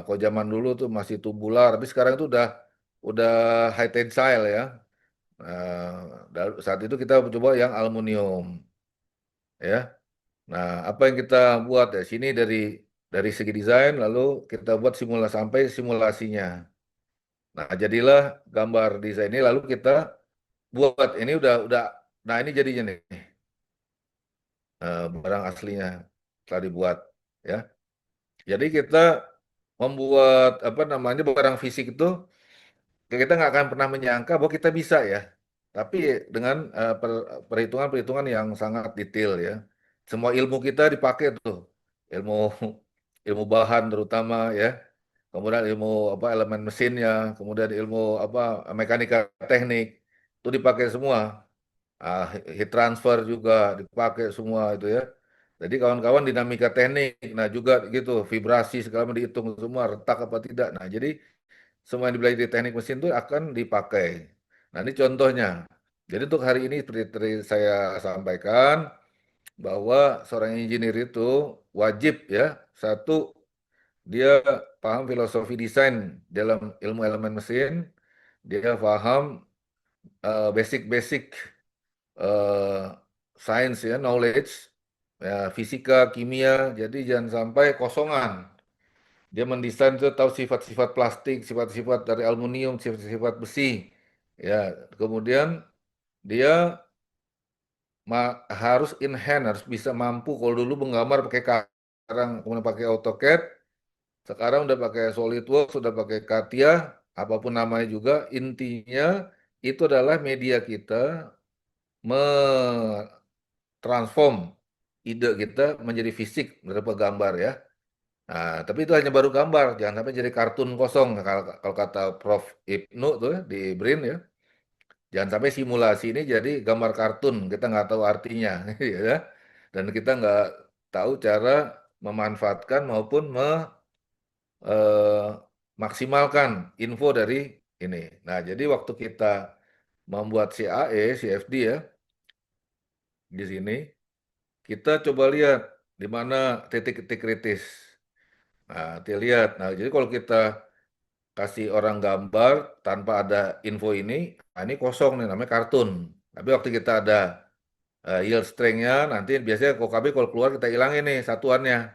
Kalau zaman dulu tuh masih tubular, tapi sekarang itu udah high tensile ya. Saat itu kita coba yang aluminium ya. Nah, apa yang kita buat ya? Sini dari segi desain, lalu kita buat sampai simulasinya. Nah, jadilah gambar desain ini, lalu kita buat ini udah. Nah, ini jadinya nih barang aslinya telah dibuat ya. Jadi kita membuat apa namanya barang fisik itu, kita nggak akan pernah menyangka bahwa kita bisa ya. Tapi dengan perhitungan-perhitungan yang sangat detail ya. Semua ilmu kita dipakai tuh, ilmu ilmu bahan terutama ya. Kemudian ilmu apa elemen mesinnya, kemudian ilmu apa mekanika teknik itu dipakai semua. Heat transfer juga dipakai semua itu ya. Jadi kawan-kawan dinamika teknik, nah juga gitu, vibrasi segala macam dihitung semua, retak apa tidak. Nah, jadi semua yang dibelajar di teknik mesin itu akan dipakai. Nah, ini contohnya. Jadi untuk hari ini seperti saya sampaikan bahwa seorang engineer itu wajib ya, satu, dia paham filosofi desain dalam ilmu elemen mesin, dia paham basic-basic eh, sains ya, knowledge, ya, fisika, kimia, jadi jangan sampai kosongan. Dia mendesain itu tahu sifat-sifat plastik, sifat-sifat dari aluminium, sifat-sifat besi. Ya, kemudian dia harus in hand, harus bisa mampu. Kalau dulu menggambar pakai sekarang kemudian pakai AutoCAD, sekarang udah pakai SolidWorks, sudah pakai CATIA, apapun namanya juga, intinya itu adalah media kita transform ide kita menjadi fisik berupa gambar ya. Nah, tapi itu hanya baru gambar, jangan sampai jadi kartun kosong. Kalau kata Prof. Ibnu tuh ya, di BRIN ya, jangan sampai simulasi ini jadi gambar kartun, kita nggak tahu artinya, ya. Dan kita nggak tahu cara memanfaatkan maupun maksimalkan info dari ini. Nah, jadi waktu kita membuat CAE, CFD ya, di sini, kita coba lihat di mana titik-titik kritis. Nah, kita lihat. Nah, jadi kalau kita kasih orang gambar tanpa ada info ini, nah ini kosong nih, namanya kartun. Tapi waktu kita ada yield strength-nya, nanti biasanya OKB kalau keluar kita hilangin nih satuannya.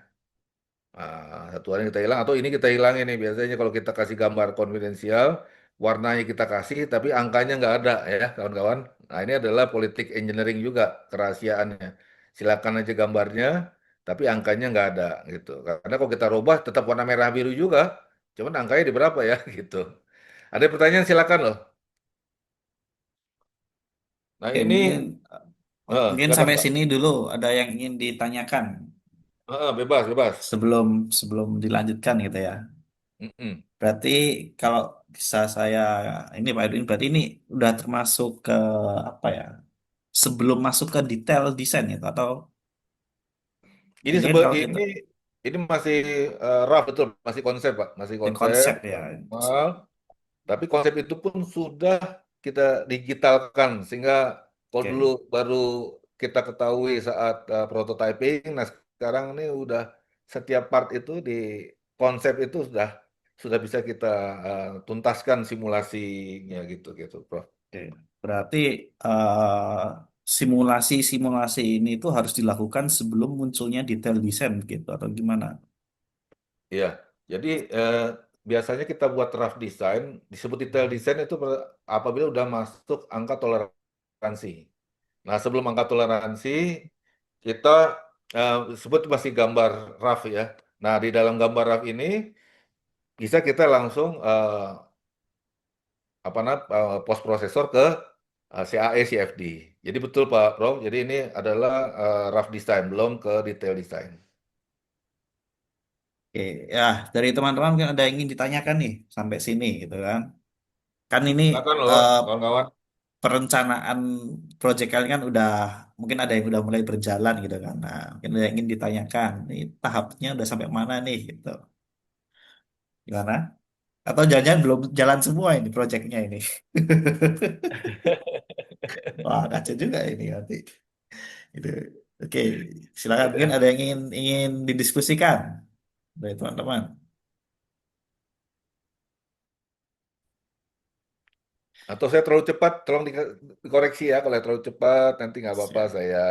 Satuannya kita hilang, atau ini kita hilangin nih. Biasanya kalau kita kasih gambar konfidensial, warnanya kita kasih, tapi angkanya nggak ada ya kawan-kawan. Nah, ini adalah politik engineering juga, kerahasiaannya. Silakan aja gambarnya, tapi angkanya nggak ada gitu. Karena kalau kita rubah tetap warna merah biru juga, cuman angkanya di berapa ya gitu. Ada pertanyaan silakan loh. Nah Oke, ini mungkin silakan sampai Pak. sini dulu ada yang ingin ditanyakan Bebas bebas. sebelum sebelum dilanjutkan gitu ya. Mm-mm. Berarti kalau bisa saya ini Pak Edwin, berarti ini udah termasuk ke apa ya? Sebelum masuk ke detail desain itu atau Ini mungkin sebe kalau kita ini masih rough betul, masih konsep Pak, masih di konsep konsep ya. normal. Tapi konsep itu pun sudah kita digitalkan sehingga kalau dulu Oke. baru kita ketahui saat prototyping, nah sekarang ini udah setiap part itu di konsep itu sudah bisa kita tuntaskan simulasinya gitu gitu, Prof. Oke. Berarti eh, simulasi-simulasi ini itu harus dilakukan sebelum munculnya detail desain gitu atau gimana? Iya, jadi biasanya kita buat draft design, disebut detail design itu apabila udah masuk angka toleransi. Nah, sebelum angka toleransi, kita sebut masih gambar rough ya. Nah, di dalam gambar rough ini bisa kita langsung post prosesor ke CAE CFD. Jadi betul Pak Prof. Jadi ini adalah rough design, belum ke detail design. Oke, ya dari teman-teman mungkin ada yang ingin ditanyakan nih sampai sini gitu kan. Kan ini Silakan loh, eh, kawan-kawan. perencanaan proyek kalian kan udah mungkin ada yang udah mulai berjalan gitu kan. Nah, mungkin ada yang ingin ditanyakan. Ini tahapnya udah sampai mana nih gitu. Gimana? Atau jangan-jangan belum jalan semua ini proyeknya ini. Wah, kacau juga ini nanti. Gitu. Oke, silakan mungkin ada yang ingin didiskusikan dari teman-teman. Atau saya terlalu cepat, tolong dikoreksi ya. Kalau saya terlalu cepat, nanti nggak apa-apa Siap. saya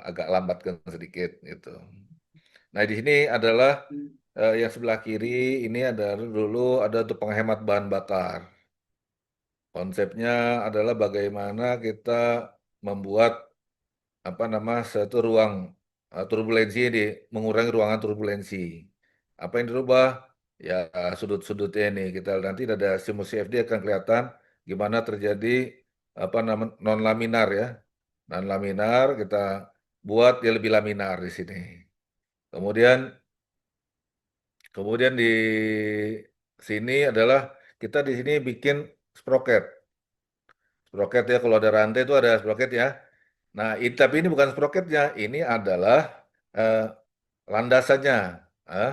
agak lambatkan sedikit gitu. Nah, di sini adalah yang sebelah kiri ini adalah dulu ada untuk penghemat bahan bakar. Konsepnya adalah bagaimana kita membuat apa nama satu ruang turbulensi di mengurangi ruangan turbulensi. Apa yang dirubah? Ya sudut-sudutnya ini kita nanti ada simulasi FD akan kelihatan gimana terjadi apa nama non laminar ya. Non laminar kita buat dia lebih laminar di sini. Kemudian kemudian di sini adalah kita di sini bikin sprocket. Sprocket ya kalau ada rantai itu ada sprocket ya. Nah, tapi ini bukan sprocketnya, ini adalah eh, landasannya, ah,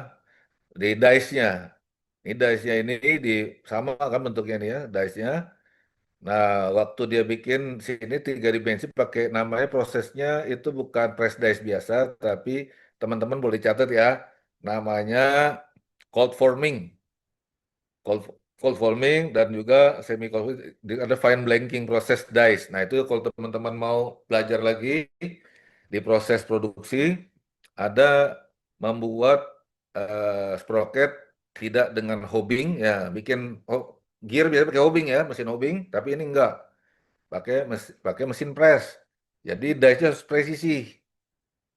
di dice-nya. Ini dice-nya ini di sama kan bentuknya ini ya, dice-nya. Nah, waktu dia bikin sini tiga dimensi pakai namanya prosesnya itu bukan press dice biasa, tapi teman-teman boleh catat ya, namanya cold forming. Cold, cold forming dan juga semi cold forming, ada fine blanking proses dice. Nah, itu kalau teman-teman mau belajar lagi di proses produksi ada membuat sprocket tidak dengan hobbing ya, bikin gear biasanya pakai hobbing ya, mesin hobbing, tapi ini enggak, pakai mesin press. Jadi dice-nya harus presisi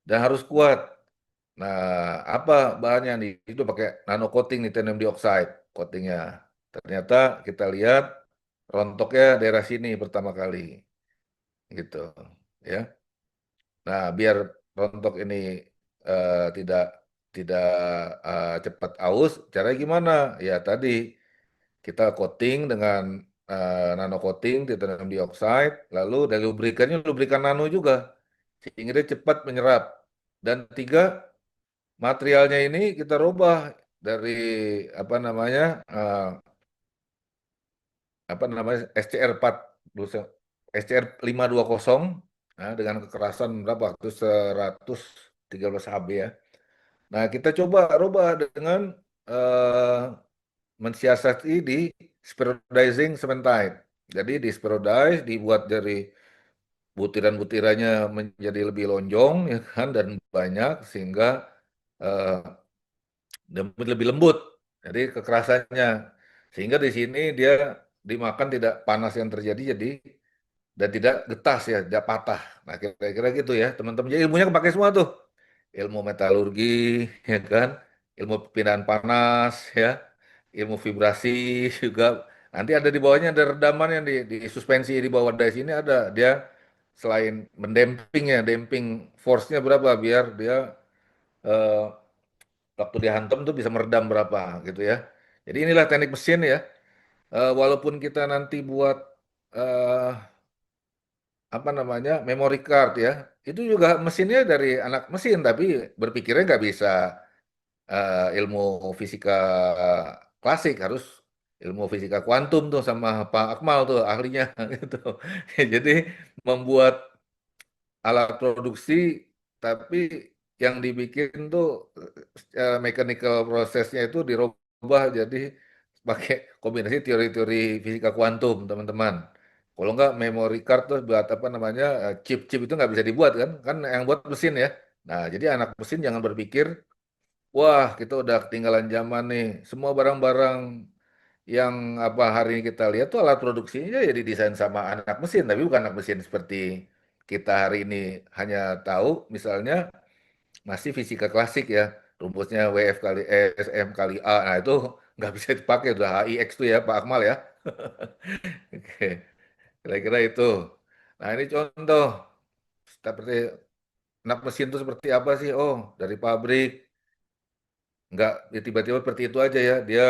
dan harus kuat. Nah, apa bahannya nih? Itu pakai nano coating titanium dioxide coatingnya. Ternyata kita lihat rontoknya daerah sini pertama kali, gitu, ya. Nah, biar rontok ini tidak tidak cepat aus, caranya gimana? Ya tadi kita coating dengan nano coating titanium dioxide, lalu dari lubrikannya lubrikan nano juga, sehingga dia cepat menyerap. Dan tiga, materialnya ini kita rubah dari apa namanya SCR 4 SCR 520 nah, dengan kekerasan berapa itu 113 HB ya. Nah, kita coba rubah dengan eh, mensiasati di spheroidizing cementite. Jadi di spheroidize dibuat dari butiran-butirannya menjadi lebih lonjong ya kan dan banyak sehingga eh, lebih lembut. Jadi kekerasannya sehingga di sini dia dimakan tidak panas yang terjadi jadi dan tidak getas ya, tidak patah. Nah, kira-kira gitu ya, teman-teman. Jadi ilmunya kepake semua tuh. Ilmu metalurgi, ya kan? Ilmu perpindahan panas, ya. Ilmu vibrasi juga. Nanti ada di bawahnya ada redaman yang di suspensi di bawah dice ini ada. Dia selain mendamping ya, damping force-nya berapa biar dia eh, waktu dihantam tuh bisa meredam berapa gitu ya. Jadi inilah teknik mesin ya. Walaupun kita nanti buat eh, apa namanya memory card ya, itu juga mesinnya dari anak mesin, tapi berpikirnya nggak bisa ilmu fisika klasik, harus ilmu fisika kuantum tuh sama Pak Akmal tuh ahlinya gitu. Jadi membuat alat produksi, tapi yang dibikin tuh mechanical prosesnya itu dirubah jadi pakai kombinasi teori-teori fisika kuantum, teman-teman. Kalau nggak memory card tuh buat apa namanya chip-chip itu nggak bisa dibuat kan, kan yang buat mesin ya. Nah, jadi anak mesin jangan berpikir, wah kita udah ketinggalan zaman nih. Semua barang-barang yang apa hari ini kita lihat tuh alat produksinya ya didesain sama anak mesin, tapi bukan anak mesin seperti kita hari ini hanya tahu misalnya masih fisika klasik ya, rumusnya WF kali SM kali A, nah itu nggak bisa dipakai, udah HIX tuh ya Pak Akmal ya. Oke, kira-kira itu. Nah ini contoh, seperti anak mesin itu seperti apa sih? Oh, dari pabrik, nggak ya tiba-tiba seperti itu aja ya, dia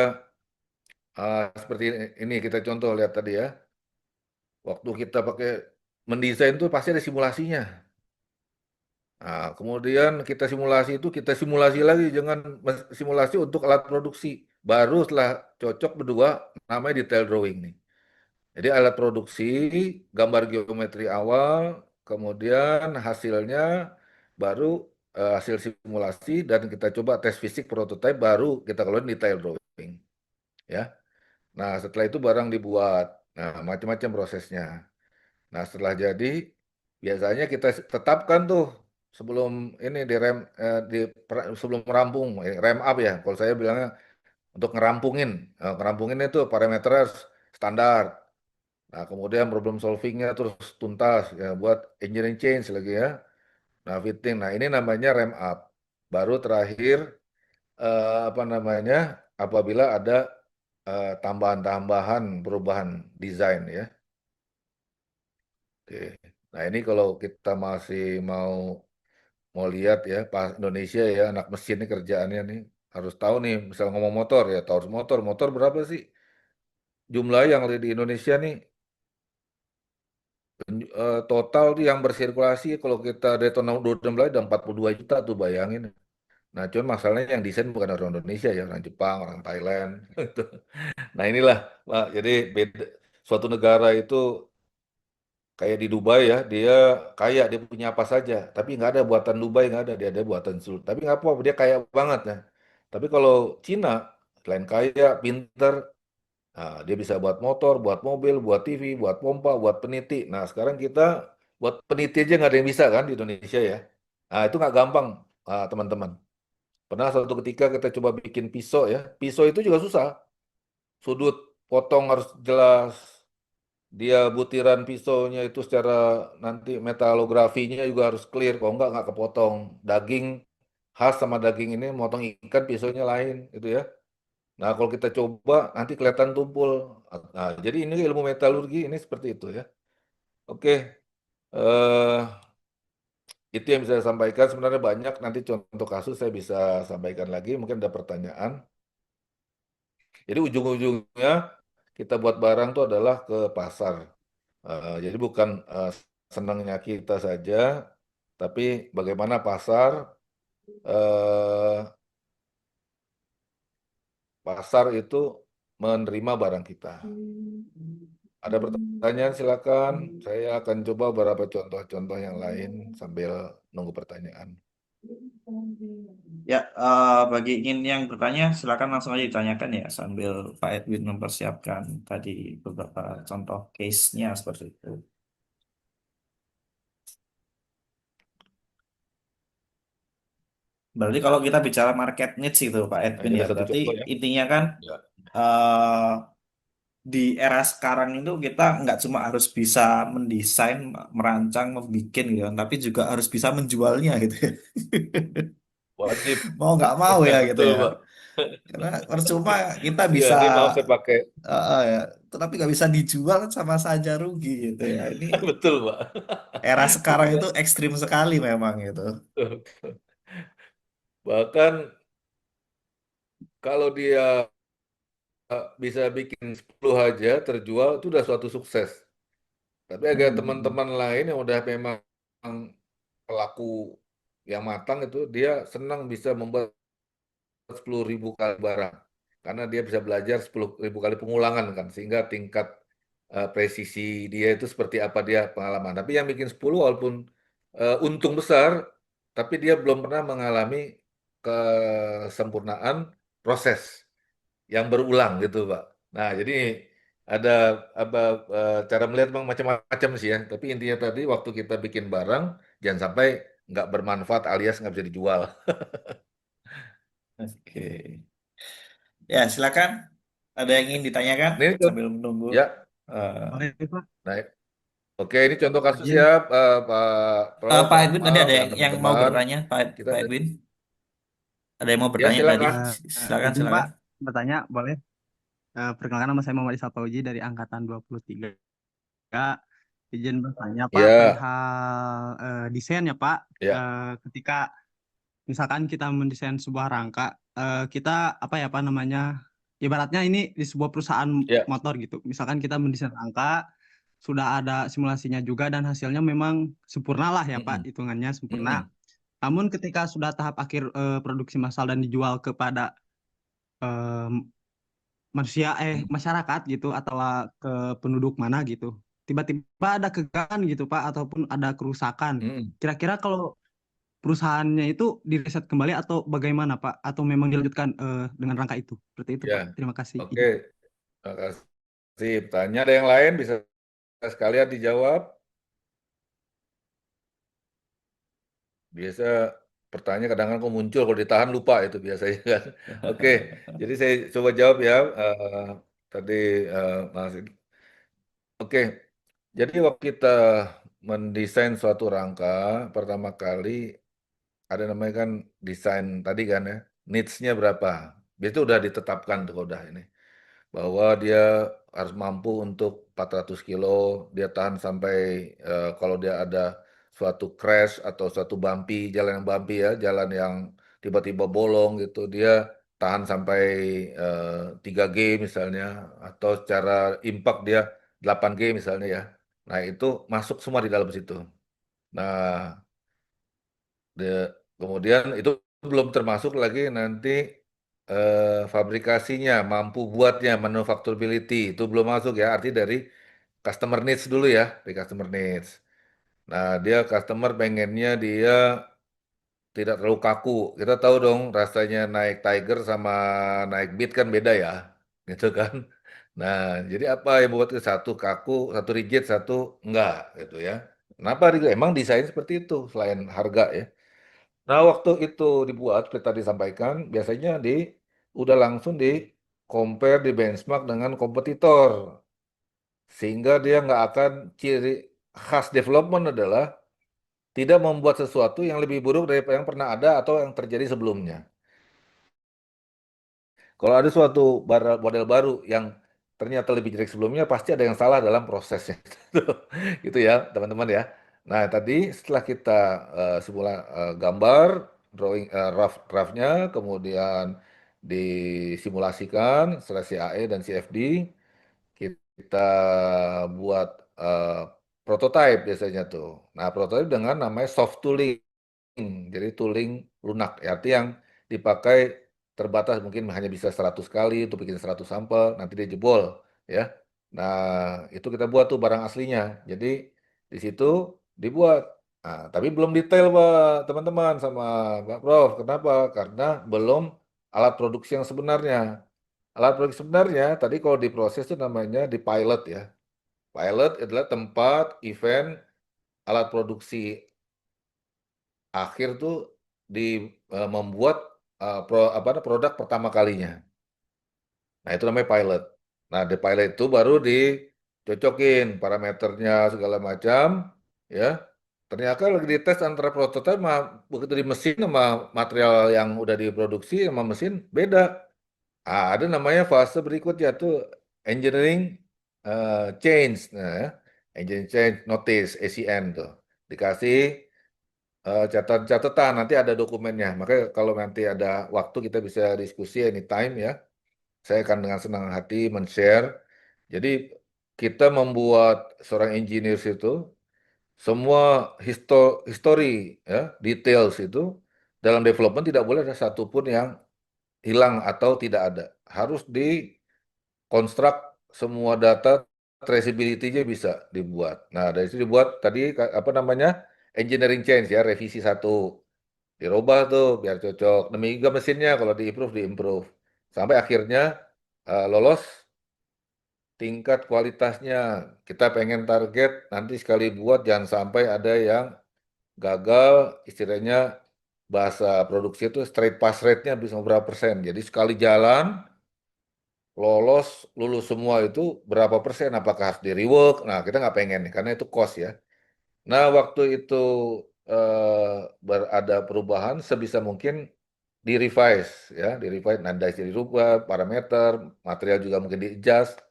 seperti ini kita contoh lihat tadi ya. Waktu kita pakai mendesain tuh pasti ada simulasinya. Nah, kemudian kita simulasi itu kita simulasi lagi, jangan simulasi untuk alat produksi. Baru setelah cocok berdua, namanya detail drawing nih. Jadi alat produksi, gambar geometri awal, kemudian hasilnya baru hasil simulasi dan kita coba tes fisik prototipe, baru kita keluarin detail drawing. Ya. Nah, setelah itu barang dibuat. Nah, macam-macam prosesnya. Nah, setelah jadi, biasanya kita tetapkan tuh sebelum ini di rem sebelum merampung, rem up ya. Kalau saya bilangnya untuk ngerampungin, ngerampungin itu parameter standar. Nah, kemudian problem solvingnya terus tuntas ya buat engineering change lagi ya. Nah, fitting. Nah, ini namanya rem up. Baru terakhir apa namanya? Apabila ada tambahan-tambahan perubahan desain ya. Oke. Nah, ini kalau kita masih mau mau lihat ya, Pak Indonesia ya, anak mesin ini kerjaannya nih harus tahu nih, misal ngomong motor ya, tahu harus motor, motor berapa sih jumlah yang ada di Indonesia nih total tuh yang bersirkulasi kalau kita dari tahun 2016 ada 42 juta tuh bayangin. Nah, cuman masalahnya yang desain bukan orang Indonesia ya, orang Jepang, orang Thailand. Gitu. Nah, inilah, Pak. Jadi beda, suatu negara itu kayak di Dubai ya, dia kaya, dia punya apa saja. Tapi nggak ada buatan Dubai, nggak ada. Dia ada buatan seluruh. Tapi nggak apa, dia kaya banget ya. Tapi kalau Cina, selain kaya, pinter, nah, dia bisa buat motor, buat mobil, buat TV, buat pompa, buat peniti. Nah, sekarang kita buat peniti aja nggak ada yang bisa kan di Indonesia ya. Nah, itu nggak gampang, teman-teman. Pernah suatu ketika kita coba bikin pisau ya. Pisau itu juga susah. Sudut potong harus jelas. Dia butiran pisaunya itu secara nanti metalografinya juga harus clear. Kalau nggak kepotong. Daging khas sama daging ini, motong ikan pisaunya lain gitu ya. Nah, kalau kita coba nanti kelihatan tumpul. Nah, jadi ini ilmu metalurgi ini seperti itu ya. Oke, eh, itu yang bisa saya sampaikan. Sebenarnya banyak. Nanti contoh kasus saya bisa sampaikan lagi. Mungkin ada pertanyaan. Jadi ujung-ujungnya kita buat barang itu adalah ke pasar. Jadi bukan senangnya kita saja, tapi bagaimana pasar eh, pasar itu menerima barang kita. Ada pertanyaan silakan. Saya akan coba beberapa contoh-contoh yang lain sambil nunggu pertanyaan. Ya, bagi ingin yang bertanya, silakan langsung aja ditanyakan ya, sambil Pak Edwin mempersiapkan tadi beberapa contoh case-nya seperti itu. Berarti kalau kita bicara market needs itu Pak Nah, Edwin ini ya, ada satu berarti contoh ya. intinya kan Ya. eh, di era sekarang itu kita nggak cuma harus bisa mendesain, merancang, membuat gitu, kan, tapi juga harus bisa menjualnya gitu ya. Wajib. Mau nggak mau ya gitu Betul, ya. Pak. Karena percuma kita Ya, bisa ini mau saya pakai. ya, tetapi nggak bisa dijual kan sama saja rugi gitu ya. Ini Betul, Pak. era sekarang itu ekstrim sekali memang gitu. Bahkan kalau dia bisa bikin 10 aja terjual itu udah suatu sukses. Tapi agak Hmm. teman-teman lain yang udah memang pelaku yang matang itu dia senang bisa membuat 10.000 kali barang karena dia bisa belajar 10.000 kali pengulangan kan sehingga tingkat presisi dia itu seperti apa dia pengalaman. Tapi yang bikin 10 walaupun untung besar tapi dia belum pernah mengalami kesempurnaan proses yang berulang gitu, Pak. Nah, jadi ada apa cara melihat memang macam-macam sih ya. Tapi intinya tadi waktu kita bikin barang jangan sampai nggak bermanfaat alias nggak bisa dijual. Oke. Ya, silakan. Ada yang ingin ditanyakan Ini sambil menunggu. ya, Eh, Boleh, Pak. nah, oke ini contoh kasus Izin. ya, Pak Prof, Pak Pak Edwin tadi Amar ada dan yang mau teman-teman. bertanya, Kita Pak Edwin. Ada yang mau ya bertanya tadi. silakan. Silakan, Izin Pak silakan. bertanya, boleh? Perkenalkan nama saya Muhammad Isal Fauji dari Angkatan 23. Izin bertanya Pak Ya, perihal desain ya Pak. ya, Ketika misalkan kita mendesain sebuah rangka, kita apa ya Pak namanya? Ibaratnya ini di sebuah perusahaan ya. motor gitu. Misalkan kita mendesain rangka, sudah ada simulasinya juga dan hasilnya memang sempurna lah ya Pak, Mm-mm, hitungannya sempurna. mm-mm, Namun ketika sudah tahap akhir produksi massal dan dijual kepada eh, manusia mm, masyarakat gitu atau ke penduduk mana gitu. Tiba-tiba ada kegagalan gitu Pak ataupun ada kerusakan. mm-mm. Kira-kira kalau perusahaannya itu direset kembali atau bagaimana Pak? Atau memang dilanjutkan dengan rangka itu? Seperti itu Ya, Pak. Terima kasih. oke. Terima kasih. Tanya ada yang lain bisa sekalian dijawab. Biasa pertanyaan kadang-kadang kok muncul kalau ditahan lupa itu biasanya kan. Oke, jadi saya coba jawab ya. Tadi Mas. Oke, jadi waktu kita mendesain suatu rangka pertama kali ada namanya kan desain tadi kan ya, needs-nya berapa. Itu udah ditetapkan tuh udah ini. Bahwa dia harus mampu untuk 400 kilo, dia tahan sampai kalau dia ada suatu crash atau suatu bumpy, jalan yang bumpy ya, jalan yang tiba-tiba bolong gitu, dia tahan sampai 3G misalnya, atau secara impact dia 8G misalnya ya. Nah itu masuk semua di dalam situ. Nah, kemudian itu belum termasuk lagi nanti fabrikasinya, mampu buatnya, manufacturability itu belum masuk ya. Arti dari customer needs dulu ya, dari customer needs. Nah, dia customer pengennya dia tidak terlalu kaku. Kita tahu dong rasanya naik Tiger sama naik Beat kan beda ya, gitu kan. Nah, jadi apa yang buat ke satu kaku, satu rigid, satu enggak gitu ya. Kenapa? Emang desain seperti itu selain harga ya. Nah, waktu itu dibuat, seperti tadi disampaikan, biasanya udah langsung di compare, di benchmark dengan kompetitor. Sehingga dia nggak akan ciri khas development adalah tidak membuat sesuatu yang lebih buruk dari yang pernah ada atau yang terjadi sebelumnya. Kalau ada suatu model baru yang ternyata lebih jelek sebelumnya, pasti ada yang salah dalam prosesnya. Gitu ya, teman-teman ya. Nah, tadi setelah kita semula gambar, drawing draftnya, kemudian disimulasikan setelah CAE dan CFD, kita buat prototype biasanya tuh. Nah, prototype dengan namanya soft tooling. Jadi tooling lunak, ya, arti yang dipakai terbatas mungkin hanya bisa 100 kali untuk bikin 100 sampel, nanti dia jebol ya. Nah, itu kita buat tuh barang aslinya. Jadi di situ dibuat. Nah, tapi belum detail Pak, teman-teman sama Pak Prof. Kenapa? Karena belum alat produksi yang sebenarnya. Alat produksi sebenarnya tadi kalau diproses itu namanya di pilot ya. Pilot adalah tempat event alat produksi akhir tuh di membuat produk pertama kalinya. Nah, itu namanya pilot. Nah, di pilot itu baru dicocokin parameternya segala macam, ya. Ternyata lagi dites antara prototipe sama begitu di mesin sama material yang udah diproduksi sama mesin beda. Ada namanya fase berikutnya tuh engineering change, nah, ya. Engineering change notice (ECN) tuh dikasih catatan nanti ada dokumennya. Makanya kalau nanti ada waktu kita bisa diskusi anytime ya saya akan dengan senang hati men-share. Jadi kita membuat seorang engineer itu semua history ya, details itu dalam development tidak boleh ada satupun yang hilang atau tidak ada. Harus dikonstruk semua data traceability-nya bisa dibuat. Nah, dari situ dibuat tadi apa namanya? Engineering change ya, revisi satu. Dirubah tuh biar cocok. Demikian juga mesinnya kalau diimprove. Sampai akhirnya lolos tingkat kualitasnya. Kita pengen target nanti sekali buat jangan sampai ada yang gagal, istilahnya bahasa produksi itu straight pass rate-nya bisa berapa persen. Jadi sekali jalan, lulus semua itu berapa persen, apakah harus di rework? Nah, kita nggak pengen nih, karena itu cost ya. Nah, waktu itu berada perubahan, sebisa mungkin di-revise ya, di-revise, nada dirubah, parameter, material juga mungkin di-adjust.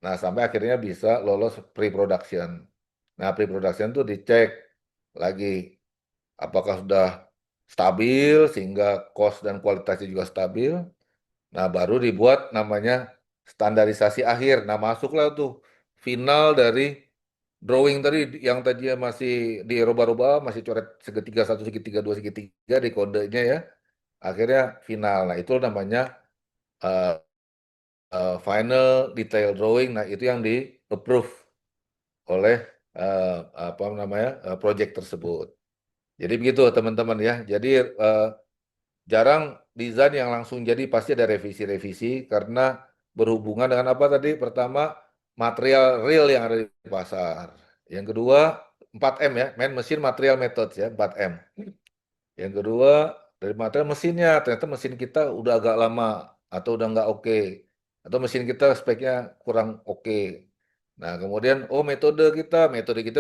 Nah, sampai akhirnya bisa lolos pre-production. Nah, pre-production tuh dicek lagi apakah sudah stabil sehingga cost dan kualitasnya juga stabil. Nah, baru dibuat namanya standarisasi akhir. Nah, masuklah tuh final dari drawing tadi yang tadinya masih dirubah-rubah, masih coret segitiga satu, segitiga dua, segitiga di kodenya ya. Akhirnya final. Nah, itu namanya uh, final detail drawing. Nah, itu yang di approve oleh apa namanya project tersebut. Jadi begitu teman-teman ya. Jadi jarang desain yang langsung jadi, pasti ada revisi-revisi karena berhubungan dengan apa tadi? Pertama, material real yang ada di pasar. Yang kedua, 4M ya, mesin material methods ya, 4M. Yang kedua, dari material mesinnya, ternyata mesin kita udah agak lama atau udah nggak oke. Atau mesin kita speknya kurang oke. Nah, kemudian, oh metode kita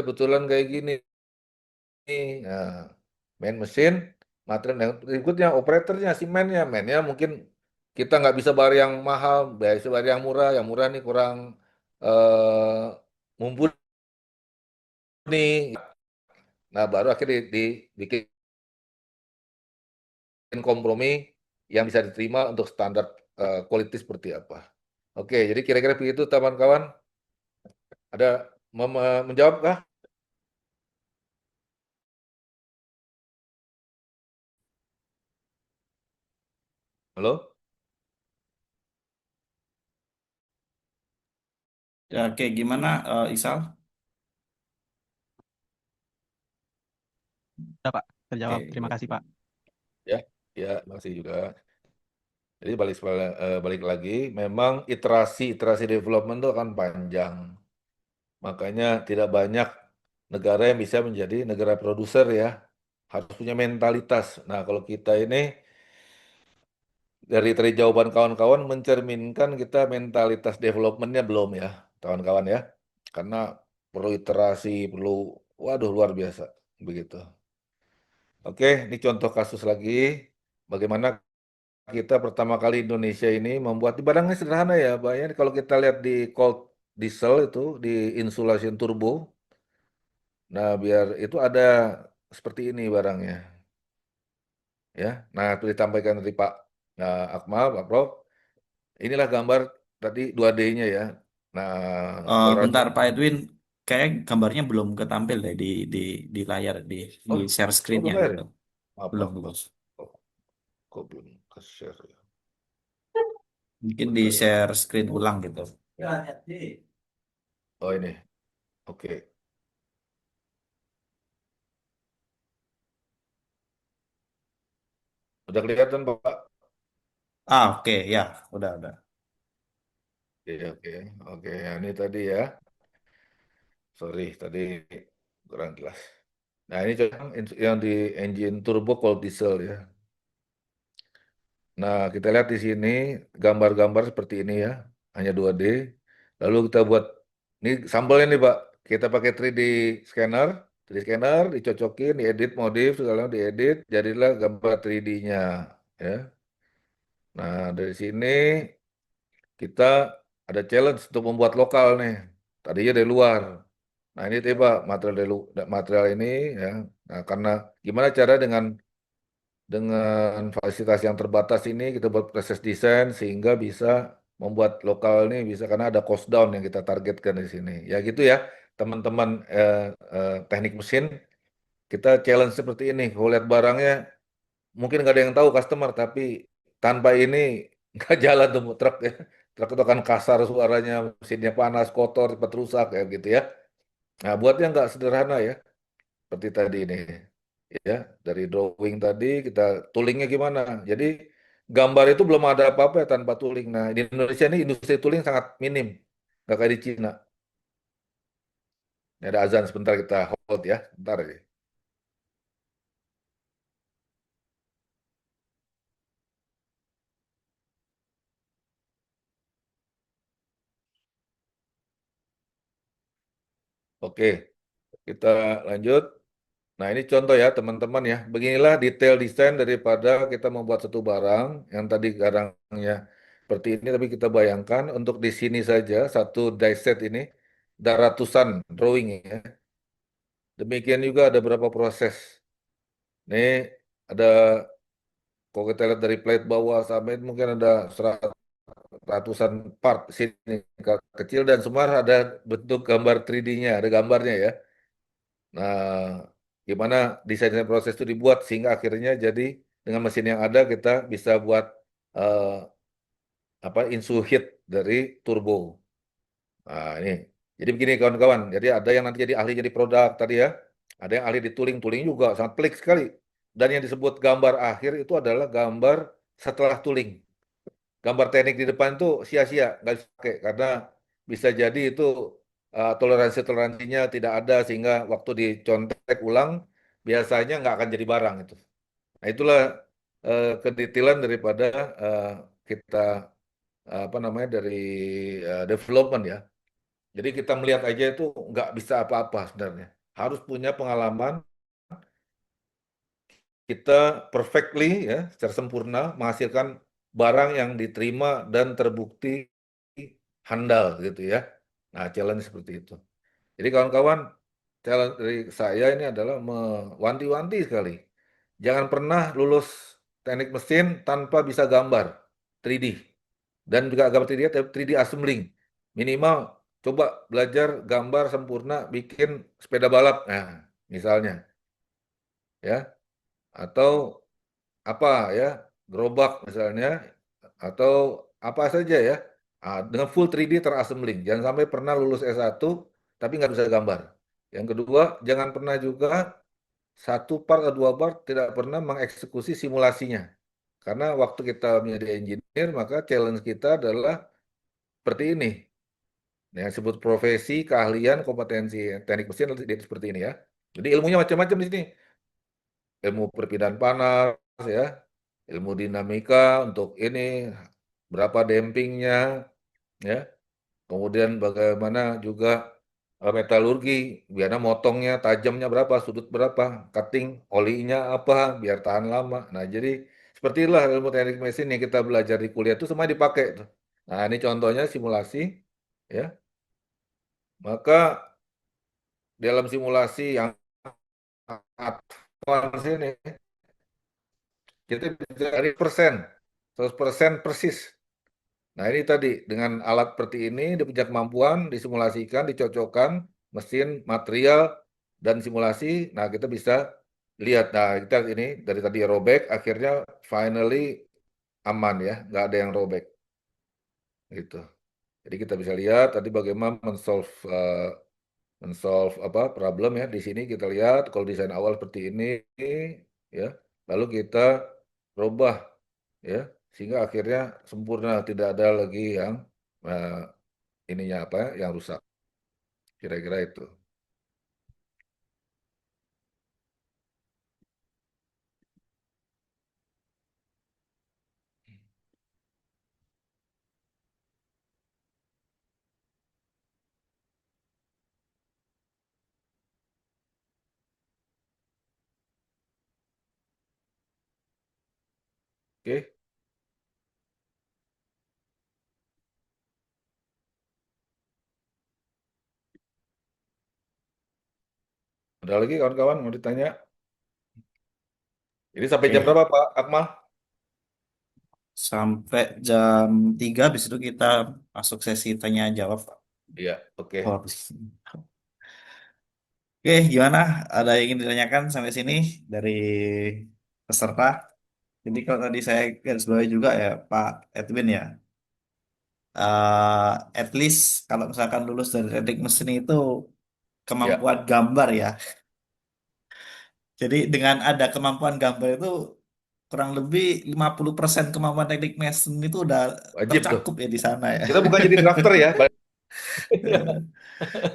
betulan kayak gini. Nah, main mesin, material yang berikutnya operatornya, si mainnya mungkin kita nggak bisa bayar yang mahal, bisa bayar yang murah nih kurang mumpuni. Nah, baru akhirnya dibikin kompromi yang bisa diterima untuk standar quality seperti apa. Oke, jadi kira-kira begitu teman-kawan. Ada menjawab kah? Halo? Ya, oke, gimana Isal? Udah, Pak. Terjawab. Oke, Terima good. kasih, Pak. Ya, ya, masih juga. Jadi balik lagi, memang iterasi development itu akan panjang. Makanya tidak banyak negara yang bisa menjadi negara produser ya. Harus punya mentalitas. Nah, kalau kita ini dari jawaban kawan-kawan mencerminkan kita mentalitas developmentnya belum ya, kawan-kawan ya. Karena perlu iterasi, waduh luar biasa. Begitu. Oke, ini contoh kasus lagi. Bagaimana kita pertama kali Indonesia ini membuat di barangnya sederhana ya, Pak. Ya, kalau kita lihat di cold diesel itu di insulation turbo, nah biar itu ada seperti ini barangnya, ya. Nah itu ditampaikan dari Pak Akmal, Pak Prof. Inilah gambar tadi 2D-nya ya. Nah ukurannya, Bentar Pak Edwin, kayak gambarnya belum ketampil deh di di layar di oh, share oh screen-nya belum lahir gitu. ya? Maaf, Belum maaf, belum. maaf. Oh, kok belum ke share ya? Mungkin di Bentar ya. share screen ulang gitu. Oh ini, oke. Udah kelihatan Pak? Ah, oke, ya, udah. Oke, oke, oke. Ya, ini tadi ya. Sorry, tadi kurang jelas. Nah, ini contoh yang di engine turbo cold diesel ya. Nah, kita lihat di sini gambar-gambar seperti ini ya, hanya 2D. Lalu kita buat, ini sampelnya nih Pak, kita pakai 3D scanner, 3D scanner, dicocokin, diedit, modif, segala diedit, jadilah gambar 3D-nya. Ya. Nah, dari sini kita ada challenge untuk membuat lokal nih. Tadinya dari luar. Nah ini tiba material ini ya. Nah karena gimana cara dengan fasilitas yang terbatas ini kita buat proses desain sehingga bisa membuat lokal ini bisa karena ada cost down yang kita targetkan di sini. Ya gitu ya, teman-teman teknik mesin, kita challenge seperti ini. Kalau lihat barangnya, mungkin nggak ada yang tahu customer, tapi tanpa ini nggak jalan tuh truk ya. Truk itu akan kasar suaranya, mesinnya panas, kotor, cepat rusak ya gitu ya. Nah, buatnya nggak sederhana ya, seperti tadi ini. Ya, dari drawing tadi kita toolingnya gimana. Jadi gambar itu belum ada apa-apa ya tanpa tooling. Nah, di Indonesia ini industri tooling sangat minim, nggak kayak di Cina. Ini ada azan sebentar kita hold ya, sebentar aja. Oke, kita lanjut. Nah, ini contoh ya teman-teman ya. Beginilah detail desain daripada kita membuat satu barang yang tadi garangnya seperti ini, tapi kita bayangkan untuk di sini saja satu die set ini ada ratusan drawing ya. Demikian juga ada beberapa proses. Ini ada, kalau kita lihat dari plate bawah sampai mungkin ada ratusan part sini kecil dan semua ada bentuk gambar 3D-nya, ada gambarnya ya. Nah, gimana desain dan proses itu dibuat sehingga akhirnya jadi dengan mesin yang ada kita bisa buat eh, apa insu heat dari turbo. Nah, ini. Jadi begini kawan-kawan. Jadi ada yang nanti jadi ahli jadi produk tadi ya. Ada yang ahli di tooling, tooling juga sangat pelik sekali. Dan yang disebut gambar akhir itu adalah gambar setelah tooling. Gambar teknik di depan itu sia-sia, nggak dipakai karena bisa jadi itu toleransinya tidak ada sehingga waktu dicontek ulang biasanya nggak akan jadi barang itu. Nah itulah kedetailan daripada eh, kita apa namanya dari development ya. Jadi kita melihat aja itu nggak bisa apa-apa sebenarnya. Harus punya pengalaman kita perfectly ya secara sempurna menghasilkan barang yang diterima dan terbukti handal gitu ya. Nah, challenge seperti itu. Jadi kawan-kawan, challenge dari saya ini adalah mewanti-wanti sekali. Jangan pernah lulus teknik mesin tanpa bisa gambar 3D. Dan juga gambar 3D, tapi 3D assembling. Minimal coba belajar gambar sempurna bikin sepeda balap. Nah, misalnya ya. Atau apa ya, gerobak misalnya, atau apa saja ya, dengan full 3D terassembling. Jangan sampai pernah lulus S1 tapi nggak bisa gambar. Yang kedua, jangan pernah juga satu part atau dua part tidak pernah mengeksekusi simulasinya. Karena waktu kita menjadi engineer, maka challenge kita adalah seperti ini. Nah, yang disebut profesi, keahlian, kompetensi teknik mesin seperti ini ya. Jadi ilmunya macam-macam di sini. Ilmu perpindahan panas ya, ilmu dinamika untuk ini berapa dampingnya ya, kemudian bagaimana juga metalurgi, biar motongnya tajamnya berapa, sudut berapa, cutting olinya apa biar tahan lama. Nah jadi seperti itulah ilmu teknik mesin yang kita belajar di kuliah itu semua dipakai tuh. Nah ini contohnya simulasi ya, maka dalam simulasi yang advance ini kita bisa dari persen 100% persis. Nah, ini tadi dengan alat seperti ini dia kemampuan disimulasikan, dicocokkan mesin, material dan simulasi. Nah, kita bisa lihat. Nah, kita ini dari tadi robek, akhirnya finally aman ya, nggak ada yang robek gitu. Jadi kita bisa lihat tadi bagaimana men-solve apa problem ya. Di sini kita lihat kalau desain awal seperti ini ya, lalu kita robah ya, sehingga akhirnya sempurna, tidak ada lagi yang eh, ininya apa yang rusak. Kira-kira itu. Oke, ada lagi kawan-kawan mau ditanya? Ini sampai jam Oke. berapa Pak Akmal? sampai jam 3, habis itu kita masuk sesi tanya jawab, Pak. Iya, oke. Oh, oke, gimana? Ada yang ingin ditanyakan sampai sini dari peserta? Jadi kalau tadi saya garis bawahi juga ya Pak Edwin ya, at least kalau misalkan lulus dari teknik mesin itu Ya, kemampuan gambar ya. Jadi dengan ada kemampuan gambar itu kurang lebih 50% kemampuan teknik mesin itu udah wajib tuh. tercakup ya di sana ya. Kita bukan jadi drafter ya.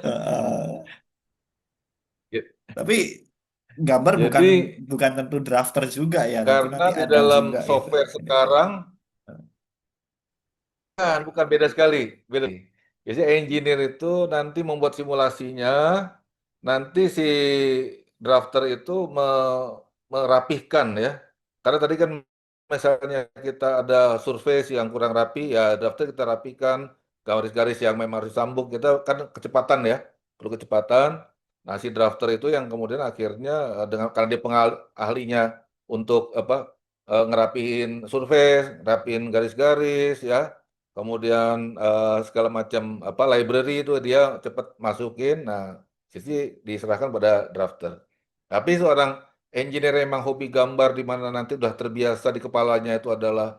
Eh, Tapi gambar bukan Jadi bukan tentu drafter juga ya, tentu karena nanti di ada dalam juga gitu software ini ya. sekarang bukan beda sekali. Beda. Biasanya engineer itu nanti membuat simulasinya, nanti si drafter itu merapihkan ya. Karena tadi kan misalnya kita ada surface yang kurang rapi, ya drafter kita rapikan, garis-garis yang memang harus disambung, kita kan kecepatan ya, perlu kecepatan. Nah si drafter itu yang kemudian akhirnya dengan karena dia ahlinya untuk apa ngerapihin surface, ngerapihin garis-garis ya, kemudian segala macam apa library itu dia cepat masukin. Nah, sisi diserahkan pada drafter. Tapi seorang engineer yang memang hobi gambar di mana nanti udah terbiasa di kepalanya itu adalah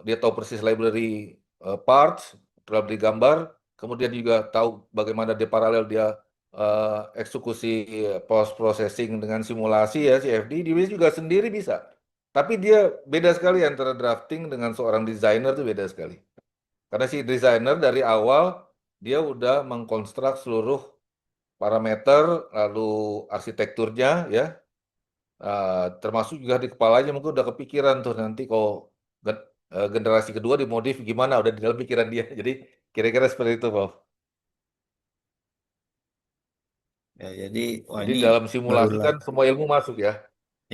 dia tahu persis library parts, library gambar, kemudian juga tahu bagaimana dia paralel dia eksekusi post processing dengan simulasi ya CFD, dia juga sendiri bisa. Tapi dia beda sekali antara drafting dengan seorang desainer itu beda sekali. Karena si desainer dari awal dia udah mengkonstruk seluruh parameter, lalu arsitekturnya ya, termasuk juga di kepalanya mungkin udah kepikiran tuh nanti kalau generasi kedua dimodif gimana udah di dalam pikiran dia. Jadi kira-kira seperti itu, Prof. Ya, jadi wah Jadi ini dalam baru simulasi lah. kan semua ilmu masuk ya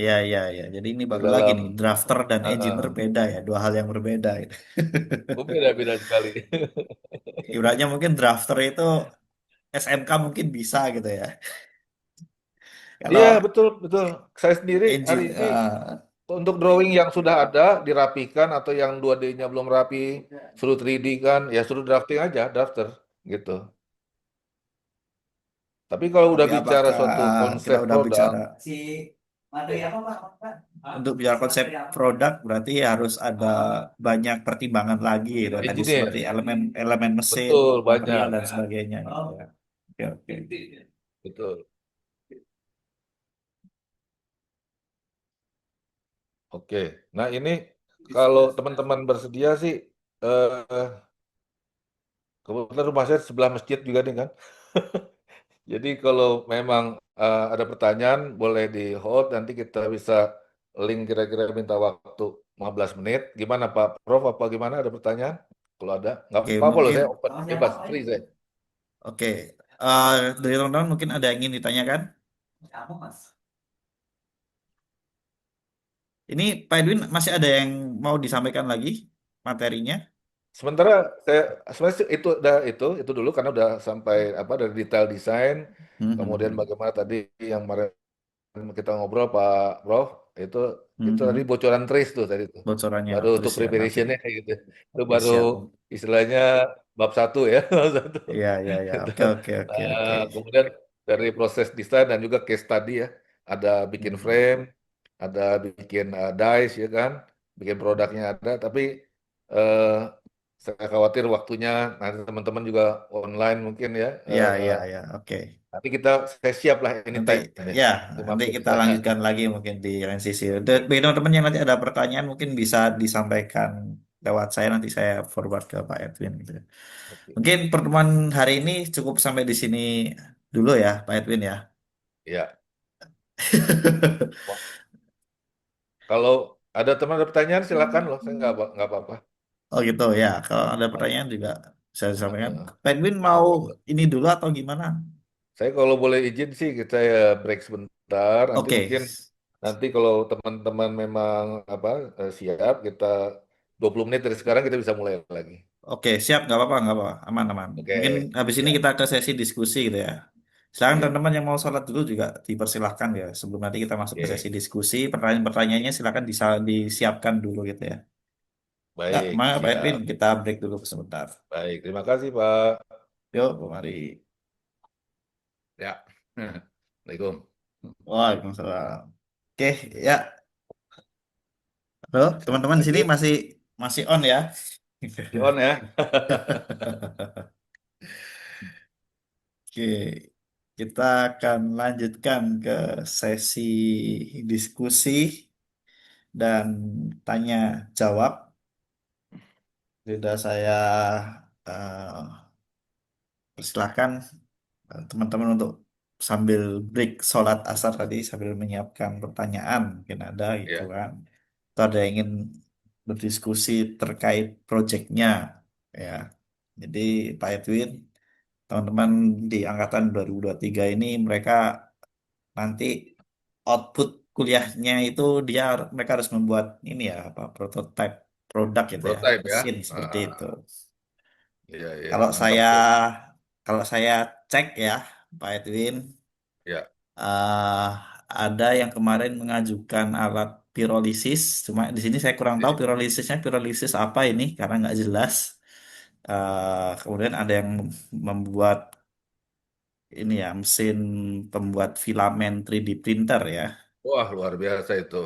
Ya, ya, ya. Jadi ini di baru lagi dalam nih, drafter dan engineer uh, beda ya, dua hal yang berbeda gitu. beda-beda sekali. Ibaratnya mungkin drafter itu SMK mungkin bisa gitu ya. Iya, Kalau betul, betul. Saya sendiri hari engine ini untuk drawing yang sudah ada dirapikan atau yang 2D-nya belum rapi, suruh 3D kan, ya suruh drafting aja, drafter gitu. Tapi kalau udah tapi bicara apakah suatu kita konsep udah produk, bicara ya, untuk bicara konsep produk berarti harus ada banyak pertimbangan lagi gitu. Tadi seperti engineer, elemen elemen mesin, betul material banyak, dan sebagainya gitu ya. Oke, oke. betul. Oke, nah ini kalau teman-teman bersedia sih, eh, kebetulan rumah saya sebelah masjid juga nih kan. Jadi kalau memang ada pertanyaan boleh di hold, nanti kita bisa link kira-kira minta waktu 15 menit. Gimana Pak Prof? Apa gimana ada pertanyaan? Kalau ada, nggak Oke, apa-apa loh, mungkin saya open, bebas, free saya. oke. Dari teman-teman mungkin ada yang ingin ditanyakan? Ini Pak Edwin masih ada yang mau disampaikan lagi materinya? Sementara saya sebenarnya sih itu dulu karena udah sampai apa dari detail desain, kemudian Mhm. bagaimana tadi yang kemarin kita ngobrol Pak Prof itu tadi Mhm. bocoran trace tuh tadi tuh. Bocorannya Baru untuk terus ya. Oke. preparationnya kayak gitu. Itu Oke, baru siap. istilahnya bab satu ya. Bab satu. Iya, iya, iya. Gitu. Oke, oke, oke, oke. Kemudian dari proses desain dan juga case study ya. Ada bikin Mhm. frame, ada bikin dice ya kan, bikin produknya ada. Tapi eh, saya khawatir waktunya nanti teman-teman juga online mungkin ya. Iya, iya, iya. Oke. Nanti saya siap lah Nanti anytime ya. ya, nanti Dimaksud kita saya. lanjutkan lagi mungkin di lain sisi. Bagi teman-teman yang nanti ada pertanyaan mungkin bisa disampaikan lewat saya, nanti saya forward ke Pak Edwin gitu. Oke. Mungkin pertemuan hari ini cukup sampai di sini dulu ya, Pak Edwin ya. Ya. Wah, kalau ada teman ada pertanyaan silakan loh, saya nggak apa-apa. Oh gitu ya. Kalau ada Nah, pertanyaan juga bisa disampaikan. eh, Pak Edwin nggak mau apa-apa. ini dulu atau gimana? Saya kalau boleh izin sih kita ya break sebentar. Nanti Oke. mungkin nanti kalau teman-teman memang apa siap kita 20 menit dari sekarang kita bisa mulai lagi. Oke, siap, nggak apa-apa, nggak apa-apa, aman, aman. Mungkin Oke, habis ini ya, kita ke sesi diskusi gitu ya. Silakan ya, teman-teman yang mau sholat dulu juga dipersilahkan ya. Sebelum nanti kita masuk ke sesi oke, diskusi, pertanyaan-pertanyaannya silakan disiapkan dulu gitu ya. Ya, Baik, mana Pak Edwin, siap. kita break dulu sebentar. Baik, terima kasih, Pak. Yuk, mari. Ya. Assalamualaikum. Waalaikumsalam. Oke, ya. Halo, Saya teman-teman di sini lanjut. masih masih on ya. Di on ya. Oke, kita akan lanjutkan ke sesi diskusi dan tanya jawab. Sudah saya eh, persilahkan teman-teman untuk sambil break sholat asar tadi sambil menyiapkan pertanyaan mungkin ada gitu Ya, kan. Atau ada yang ingin berdiskusi terkait proyeknya ya. Jadi Pak Edwin, teman-teman di angkatan 2023 ini mereka nanti output kuliahnya itu mereka harus membuat ini ya apa prototype produk gitu ya, prototype ya. mesin seperti itu. Ah, iya, iya, Kalau mantap saya tuh. kalau saya cek ya Pak Edwin, Ya, eh ada yang kemarin mengajukan alat pirolisis, cuma di sini saya kurang tahu pirolisisnya pirolisis apa ini karena nggak jelas. Kemudian ada yang membuat ini ya mesin pembuat filamen 3D printer ya. wah luar biasa itu.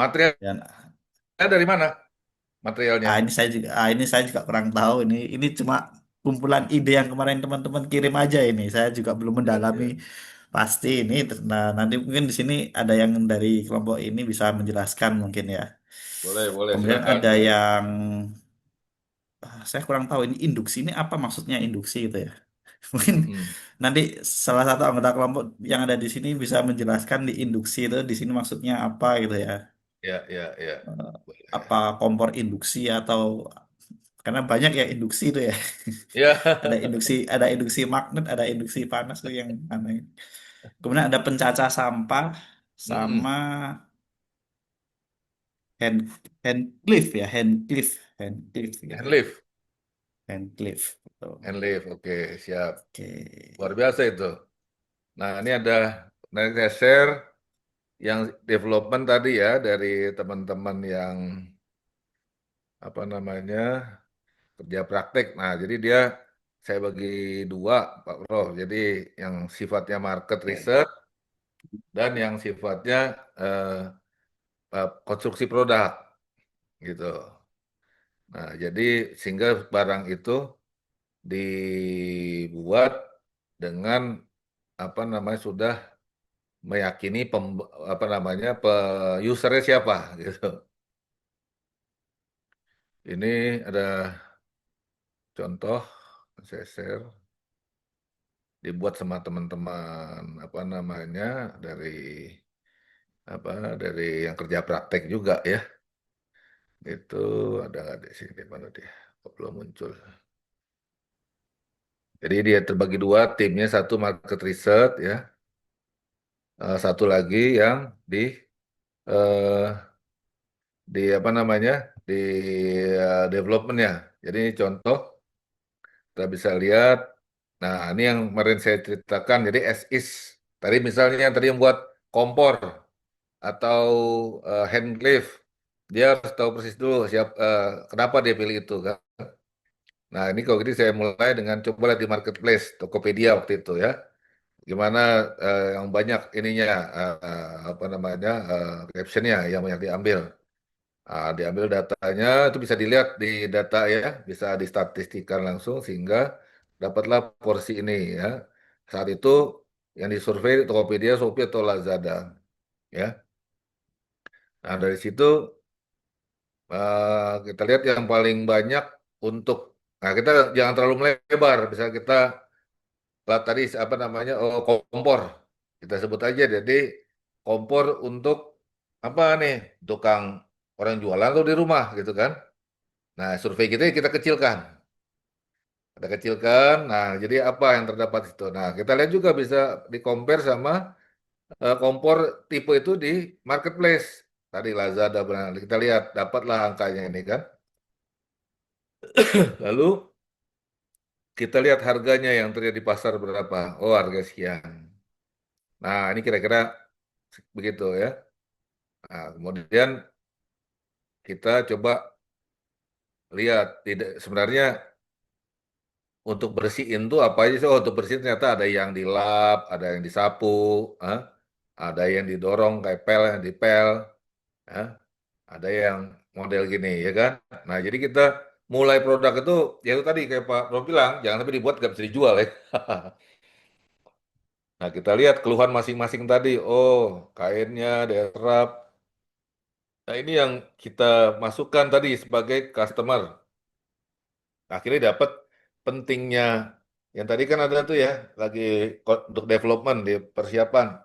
Materialnya Dan dari mana? Materialnya. ini saya juga kurang tahu ini cuma kumpulan ide yang kemarin teman-teman kirim aja ini. Saya juga belum Ya, mendalami ya. pasti ini. Nah, nanti mungkin di sini ada yang dari kelompok ini bisa menjelaskan mungkin ya. Boleh, boleh, Kemudian silakan. ada yang saya kurang tahu ini induksi ini apa maksudnya induksi itu ya. Mungkin Mm-mm. nanti salah satu anggota kelompok yang ada di sini bisa menjelaskan di induksi itu di sini maksudnya apa gitu ya. Ya, ya, ya. Eh, Apa Boleh. kompor induksi atau karena banyak ya induksi itu ya. Ya. Ada induksi magnet, ada induksi panas tuh yang aneh. Kemudian ada pencacah sampah sama Mm-mm. hand handcliff ya, handcliff gitu. Handlift. Handcliff. Betul. Handlift, oke, siap. Oke. Luar biasa itu. Nah, ini ada nanti saya share yang development tadi ya dari teman-teman yang apa namanya kerja praktek. Nah, jadi dia saya bagi dua, Pak Bro. Jadi yang sifatnya market research dan yang sifatnya konstruksi produk gitu. Nah, jadi sehingga barang itu dibuat dengan apa namanya sudah meyakini apa namanya usernya siapa gitu. Ini ada contoh saya share dibuat sama teman-teman apa namanya dari apa dari yang kerja praktek juga ya. Itu ada nggak di sini mana dia? Kok belum muncul. Jadi dia terbagi dua, timnya satu market research ya, satu lagi yang eh, di apa namanya di development ya. Jadi ini contoh kita bisa lihat. Nah ini yang kemarin saya ceritakan. Jadi as is. Tadi misalnya yang tadi yang buat kompor atau hand glove, dia harus tahu persis dulu kenapa dia pilih itu kan. Nah ini kalau gitu saya mulai dengan coba lihat di marketplace Tokopedia waktu itu ya. Gimana yang banyak ininya apa namanya captionnya yang banyak diambil. Diambil datanya itu bisa dilihat di data ya, bisa distatistikkan langsung sehingga dapatlah porsi ini ya. Saat itu yang disurvei Tokopedia, Shopee atau Lazada ya. Nah dari situ kita lihat yang paling banyak untuk, nah kita jangan terlalu melebar, bisa kita lah tadi apa namanya kompor kita sebut aja jadi kompor untuk apa nih tukang orang jualan atau di rumah gitu kan. Nah, survei kita kecilkan. Kita kecilkan. Nah, jadi apa yang terdapat itu? Nah, kita lihat juga bisa di-compare sama kompor tipe itu di marketplace. Tadi Lazada, benar. Kita lihat dapatlah angkanya ini kan. Lalu kita lihat harganya yang terjadi di pasar berapa. Oh, harga sekian. Nah, ini kira-kira begitu ya. Nah, kemudian kita coba lihat tidak sebenarnya untuk bersihin tuh apa aja sih? Oh, untuk bersihin ternyata ada yang dilap, ada yang disapu, ah, ada yang didorong kayak pel, yang dipel, ah, ada yang model gini, ya kan? Nah, jadi kita mulai produk itu, ya itu tadi kayak Pak Bro bilang, jangan sampai dibuat nggak bisa dijual ya. Nah, kita lihat keluhan masing-masing tadi. Oh, kainnya, daya serap. Nah, ini yang kita masukkan tadi sebagai customer. Akhirnya dapat pentingnya. Yang tadi kan ada tuh ya, lagi untuk development di persiapan.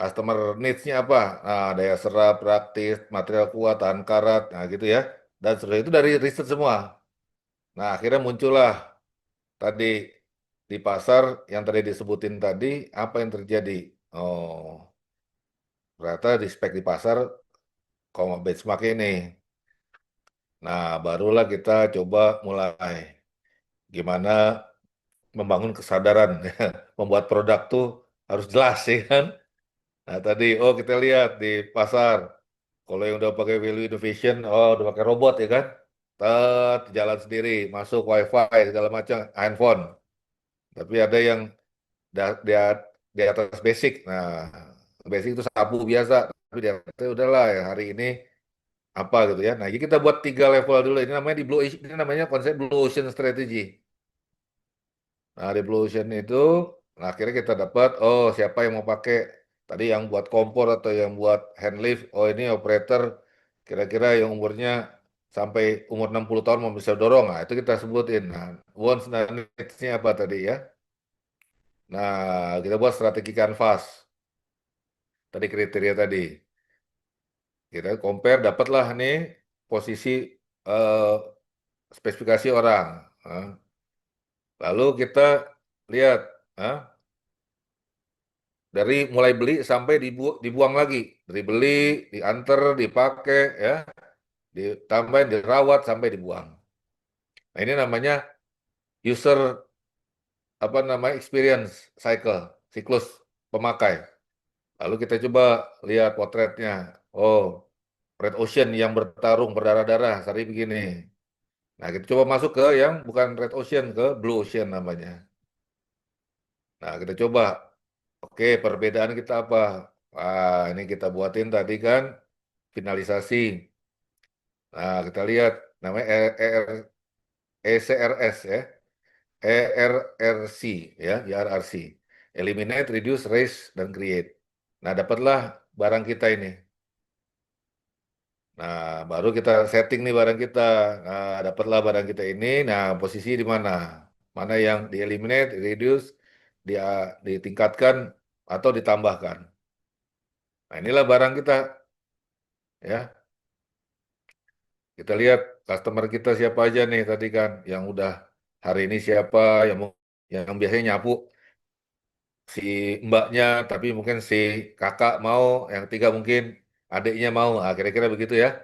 Customer needs-nya apa? Nah, daya serap, praktis, material kuat, tahan karat, nah gitu ya. Dan setelah itu dari riset semua. Nah, akhirnya muncullah tadi di pasar yang tadi disebutin tadi, apa yang terjadi? Oh, ternyata di spek di pasar, kalau benchmark ini. Nah, barulah kita coba mulai gimana membangun kesadaran, membuat produk tuh harus jelas ya kan. Nah, tadi, oh kita lihat di pasar, kalau yang udah pakai value innovation, oh udah pakai robot ya kan, jalan sendiri, masuk wifi segala macam, handphone. Tapi ada yang dia di atas basic. Nah, basic itu sapu biasa, tapi dia kata, udahlah ya hari ini apa gitu ya. Nah, jadi kita buat 3 level dulu. Ini namanya di Blue Ocean, ini namanya konsep Blue Ocean Strategy. Nah, di Blue Ocean itu, nah akhirnya kita dapat, oh siapa yang mau pakai tadi yang buat kompor atau yang buat hand lift, oh ini operator kira-kira yang umurnya sampai umur 60 tahun mau bisa dorong, nah itu kita sebutin. Nah, wants dan needs-nya apa tadi ya. Nah, kita buat strategi canvas, tadi kriteria tadi. Kita compare, dapatlah nih posisi eh, spesifikasi orang. Nah, lalu kita lihat, ah, dari mulai beli sampai dibuang lagi. Dari beli, diantar, dipakai, ya, ditambahin, dirawat sampai dibuang. Nah, ini namanya user apa namanya experience cycle, siklus pemakai. Lalu kita coba lihat potretnya. Oh, Red Ocean yang bertarung berdarah-darah, tadi begini. Nah, kita coba masuk ke yang bukan Red Ocean, ke Blue Ocean namanya. Nah, kita coba. Oke, perbedaan kita apa? Wah, ini kita buatin tadi kan finalisasi. Nah, kita lihat namanya ECRS ya, ERRC ya, ERRC. Eliminate, Reduce, Raise, dan Create. Nah, dapatlah barang kita ini. Nah, baru kita setting nih barang kita. Nah, dapatlah barang kita ini. Nah, posisi di mana? Mana yang di-eliminate, reduce, dia ditingkatkan atau ditambahkan. Nah, inilah barang kita ya. Kita lihat customer kita siapa aja nih tadi kan yang udah hari ini siapa yang biasanya nyapu si mbaknya tapi mungkin si kakak mau, yang tiga mungkin adiknya mau. Ah, kira-kira begitu ya.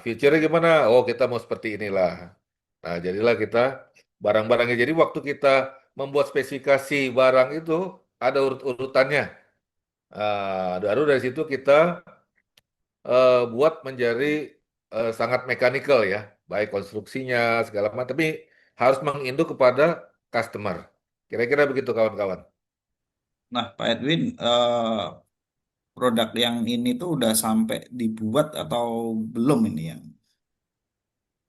Future-nya gimana? Oh, kita mau seperti inilah. Nah, jadilah kita barang-barangnya. Jadi waktu kita membuat spesifikasi barang itu ada urut-urutannya. Baru dari situ kita buat menjadi sangat mekanikal ya, baik konstruksinya segala macam, tapi harus menginduk kepada customer. Kira-kira begitu kawan-kawan. Nah, Pak Edwin, produk yang ini tuh udah sampai dibuat atau belum ini yang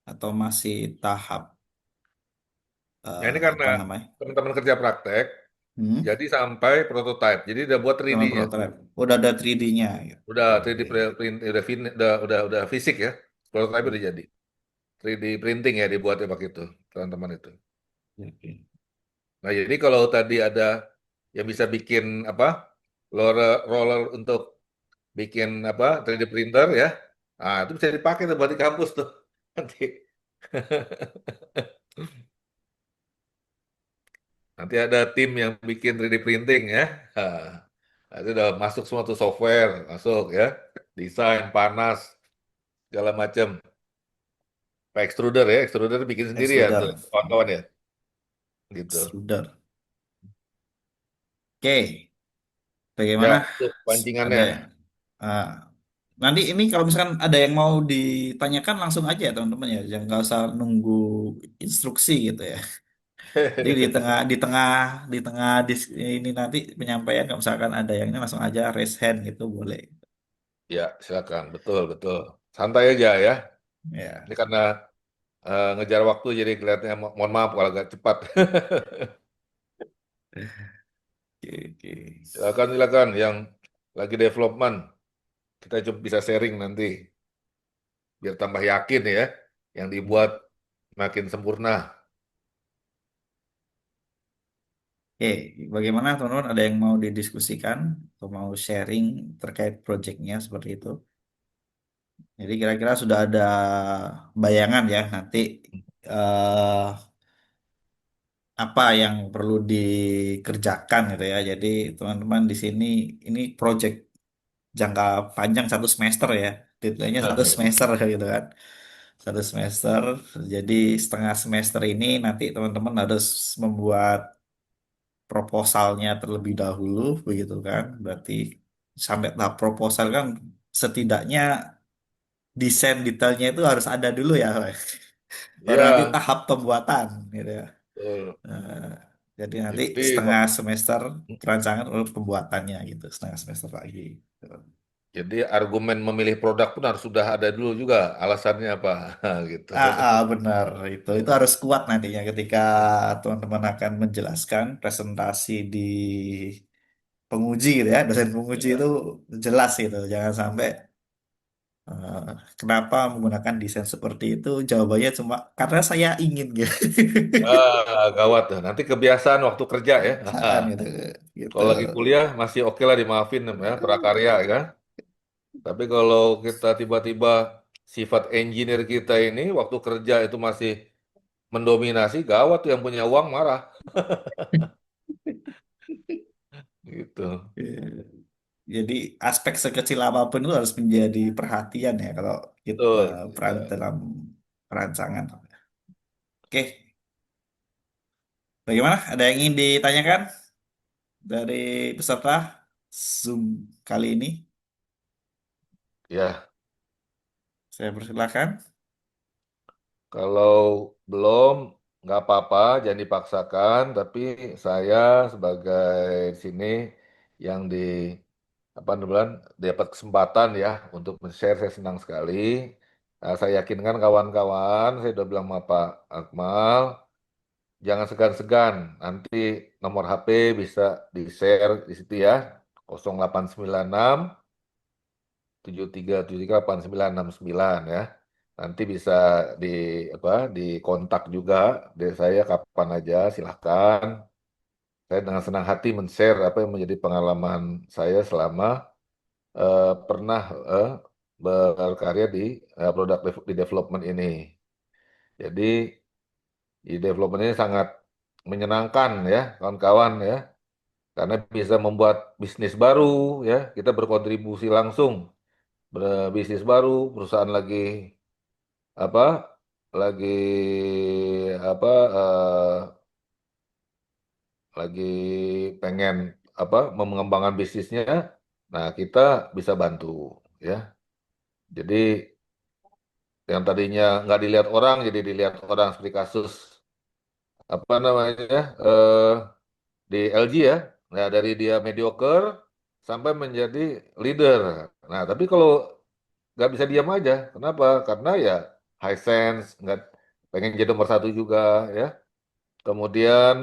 atau masih tahap Nah ini karena apa namanya? teman-teman kerja praktek, Hmm? jadi sampai prototype. Jadi udah buat Sama 3D-nya, prototype. Udah ada 3D-nya gitu. udah 3D Oke. print, udah fisik ya, prototype udah jadi. 3D printing ya dibuatnya pakai itu, teman-teman itu. Oke. Nah jadi kalau tadi ada yang bisa bikin apa, roller untuk bikin apa 3D printer ya. Ah, itu bisa dipakai tuh buat di kampus tuh. Nanti nanti ada tim yang bikin 3D printing ya. Nah, itu udah masuk semua tuh software, masuk ya. Desain, panas, segala macam. Pak extruder ya, extruder bikin sendiri ya tuh Extruder. kawan-kawan ya. Gitu. Extruder. Oke. Ya, Bagaimana? itu pancingannya. Ada. Ah. Nanti ini kalau misalkan ada yang mau ditanyakan langsung aja ya teman-teman ya, jangan nggak usah nunggu instruksi gitu ya. Jadi di tengah ini nanti penyampaian kalau misalkan ada yang ini langsung aja raise hand gitu boleh. Ya, silakan. Betul, betul. Santai aja ya. Ya, Ini karena ngejar waktu jadi kelihatannya mohon maaf kalau agak cepat. oke, oke. Silakan, silakan. Yang lagi development, kita coba bisa sharing nanti. Biar tambah yakin ya. Yang dibuat makin sempurna. Oke, bagaimana teman-teman? Ada yang mau didiskusikan atau mau sharing terkait proyeknya seperti itu? Jadi kira-kira sudah ada bayangan ya nanti eh, apa yang perlu dikerjakan gitu ya. Jadi teman-teman di sini ini proyek jangka panjang 1 semester ya. Deadline-nya Nah, 1 semester gitu kan. 1 semester. Jadi setengah semester ini nanti teman-teman harus membuat proposalnya terlebih dahulu begitu kan. Berarti sampai tahap proposal kan setidaknya desain detailnya itu harus ada dulu ya. Baru nanti ya, tahap pembuatan gitu ya. betul. Eh, jadi nanti Jadi, setengah semester perancangan untuk pembuatannya gitu, setengah semester lagi. Gitu. jadi argumen memilih produk pun harus sudah ada dulu juga. Alasannya apa? Gitu. Benar itu harus kuat nantinya ketika teman-teman akan menjelaskan presentasi di penguji gitu ya, dosen penguji itu Ya. jelas gitu, jangan sampai eh, kenapa menggunakan desain seperti itu, jawabannya cuma karena saya ingin gitu. Gawat tuh. Nanti kebiasaan waktu kerja ya. Kebiasaan gitu, gitu. Kalau lagi kuliah masih oke lah dimaafin ya, prakarya ya kan. Tapi kalau kita tiba-tiba sifat engineer kita ini waktu kerja itu masih mendominasi, gawat tuh yang punya uang marah. Gitu. Jadi aspek sekecil apapun itu harus menjadi perhatian ya kalau kita Betul. peran Ya. dalam perancangan. Oke, bagaimana? Ada yang ingin ditanyakan dari peserta Zoom kali ini? Ya, Saya persilakan. kalau belum nggak apa-apa, jangan dipaksakan. Tapi saya sebagai di sini yang di apa namanya dapat kesempatan ya untuk men-share, saya senang sekali. Nah, saya yakinkan kawan-kawan, saya udah bilang sama Pak Akmal, jangan segan-segan. Nanti nomor HP bisa di-share di situ ya, 0896 7373 8969 ya. Nanti bisa di apa di kontak juga dari saya kapan aja silahkan. Saya dengan senang hati men-share apa yang menjadi pengalaman saya selama pernah berkarya di di development ini. Jadi di development ini sangat menyenangkan ya kawan-kawan ya karena bisa membuat bisnis baru ya, kita berkontribusi langsung berbisnis baru, perusahaan apa lagi apa lagi pengen mengembangkan bisnisnya, nah kita bisa bantu ya. Jadi yang tadinya nggak dilihat orang jadi dilihat orang seperti kasus apa namanya di LG ya. Nah dari dia mediocre sampai menjadi leader. Nah tapi kalau nggak bisa diam aja, kenapa? Karena ya high sense, nggak pengen jadi nomor satu juga ya. Kemudian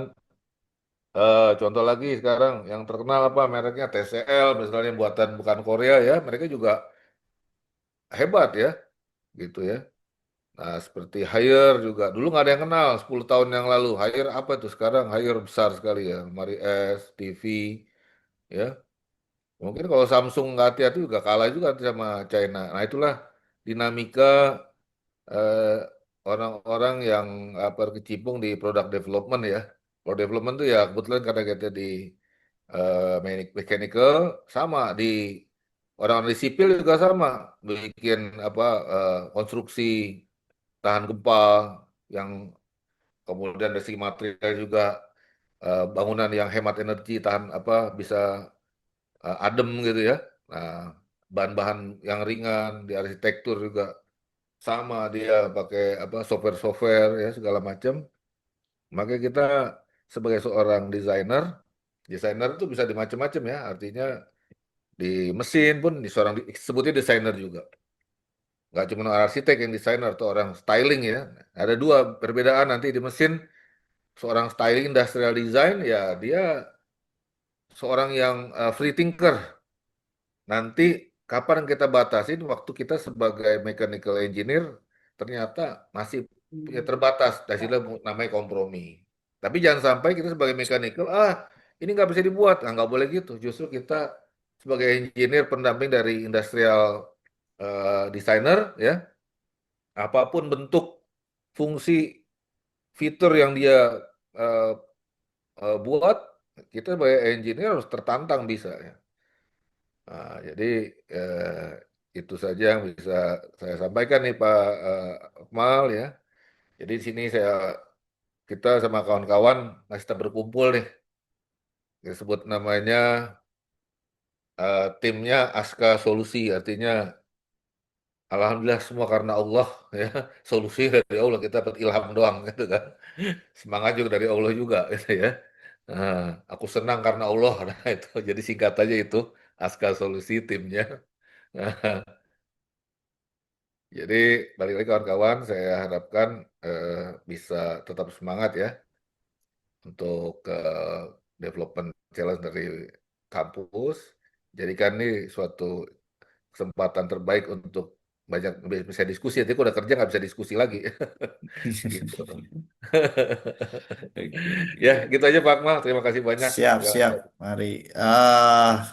contoh lagi sekarang yang terkenal apa mereknya TCL misalnya buatan bukan Korea ya, mereka juga hebat ya, gitu ya. Nah seperti Haier juga dulu nggak ada yang kenal 10 tahun yang lalu. Haier apa itu sekarang Haier besar sekali ya, Mari S, TV ya. Mungkin kalau Samsung nggak hati-hati juga kalah juga nanti sama China. Nah itulah dinamika eh, orang-orang yang berkecimpung di product development ya. Product development itu ya kebetulan karena kita di mechanical sama di orang di sipil juga sama bikin konstruksi tahan gempa yang kemudian dari segi material juga bangunan yang hemat energi tahan bisa adem gitu ya. Nah bahan-bahan yang ringan, di arsitektur juga sama dia pakai apa software-software ya segala macam. Maka kita sebagai seorang desainer, desainer itu bisa di macam-macam ya, artinya di mesin pun di seorang sebutnya desainer juga. Nggak cuma orang arsitek yang desainer atau orang styling ya. Ada dua perbedaan nanti di mesin. Seorang styling industrial design ya dia seorang yang free thinker. Nanti kapan kita batasin waktu kita sebagai mechanical engineer ternyata masih ya, terbatas. Dari sini namanya kompromi. Tapi jangan sampai kita sebagai mechanical, ini nggak bisa dibuat. Nggak boleh gitu. Justru kita sebagai engineer pendamping dari industrial designer ya, apapun bentuk fungsi fitur yang dia eh, buat, kita sebagai engineer harus tertantang bisa ya. Jadi itu saja yang bisa saya sampaikan nih Pak Akmal ya. Jadi di sini kita sama kawan-kawan masih tetap berkumpul nih. Kita sebut namanya timnya Aska Solusi, artinya Alhamdulillah semua karena Allah ya. Solusi dari Allah, kita dapat ilham doang gitu kan. Semangat juga dari Allah juga gitu ya. Nah, aku senang karena Allah. Nah, itu jadi singkat aja itu Aska Solusi timnya. Jadi balik lagi kawan-kawan, saya harapkan eh, bisa tetap semangat ya untuk development challenge dari kampus. Jadikan ini suatu kesempatan terbaik untuk banyak bisa diskusi. Nanti kalau udah kerja nggak bisa diskusi lagi. Gitu. Oke, Ya, oke. gitu aja Pak Akmal. Terima kasih banyak. Siap, Ya, siap. Mari. Ah,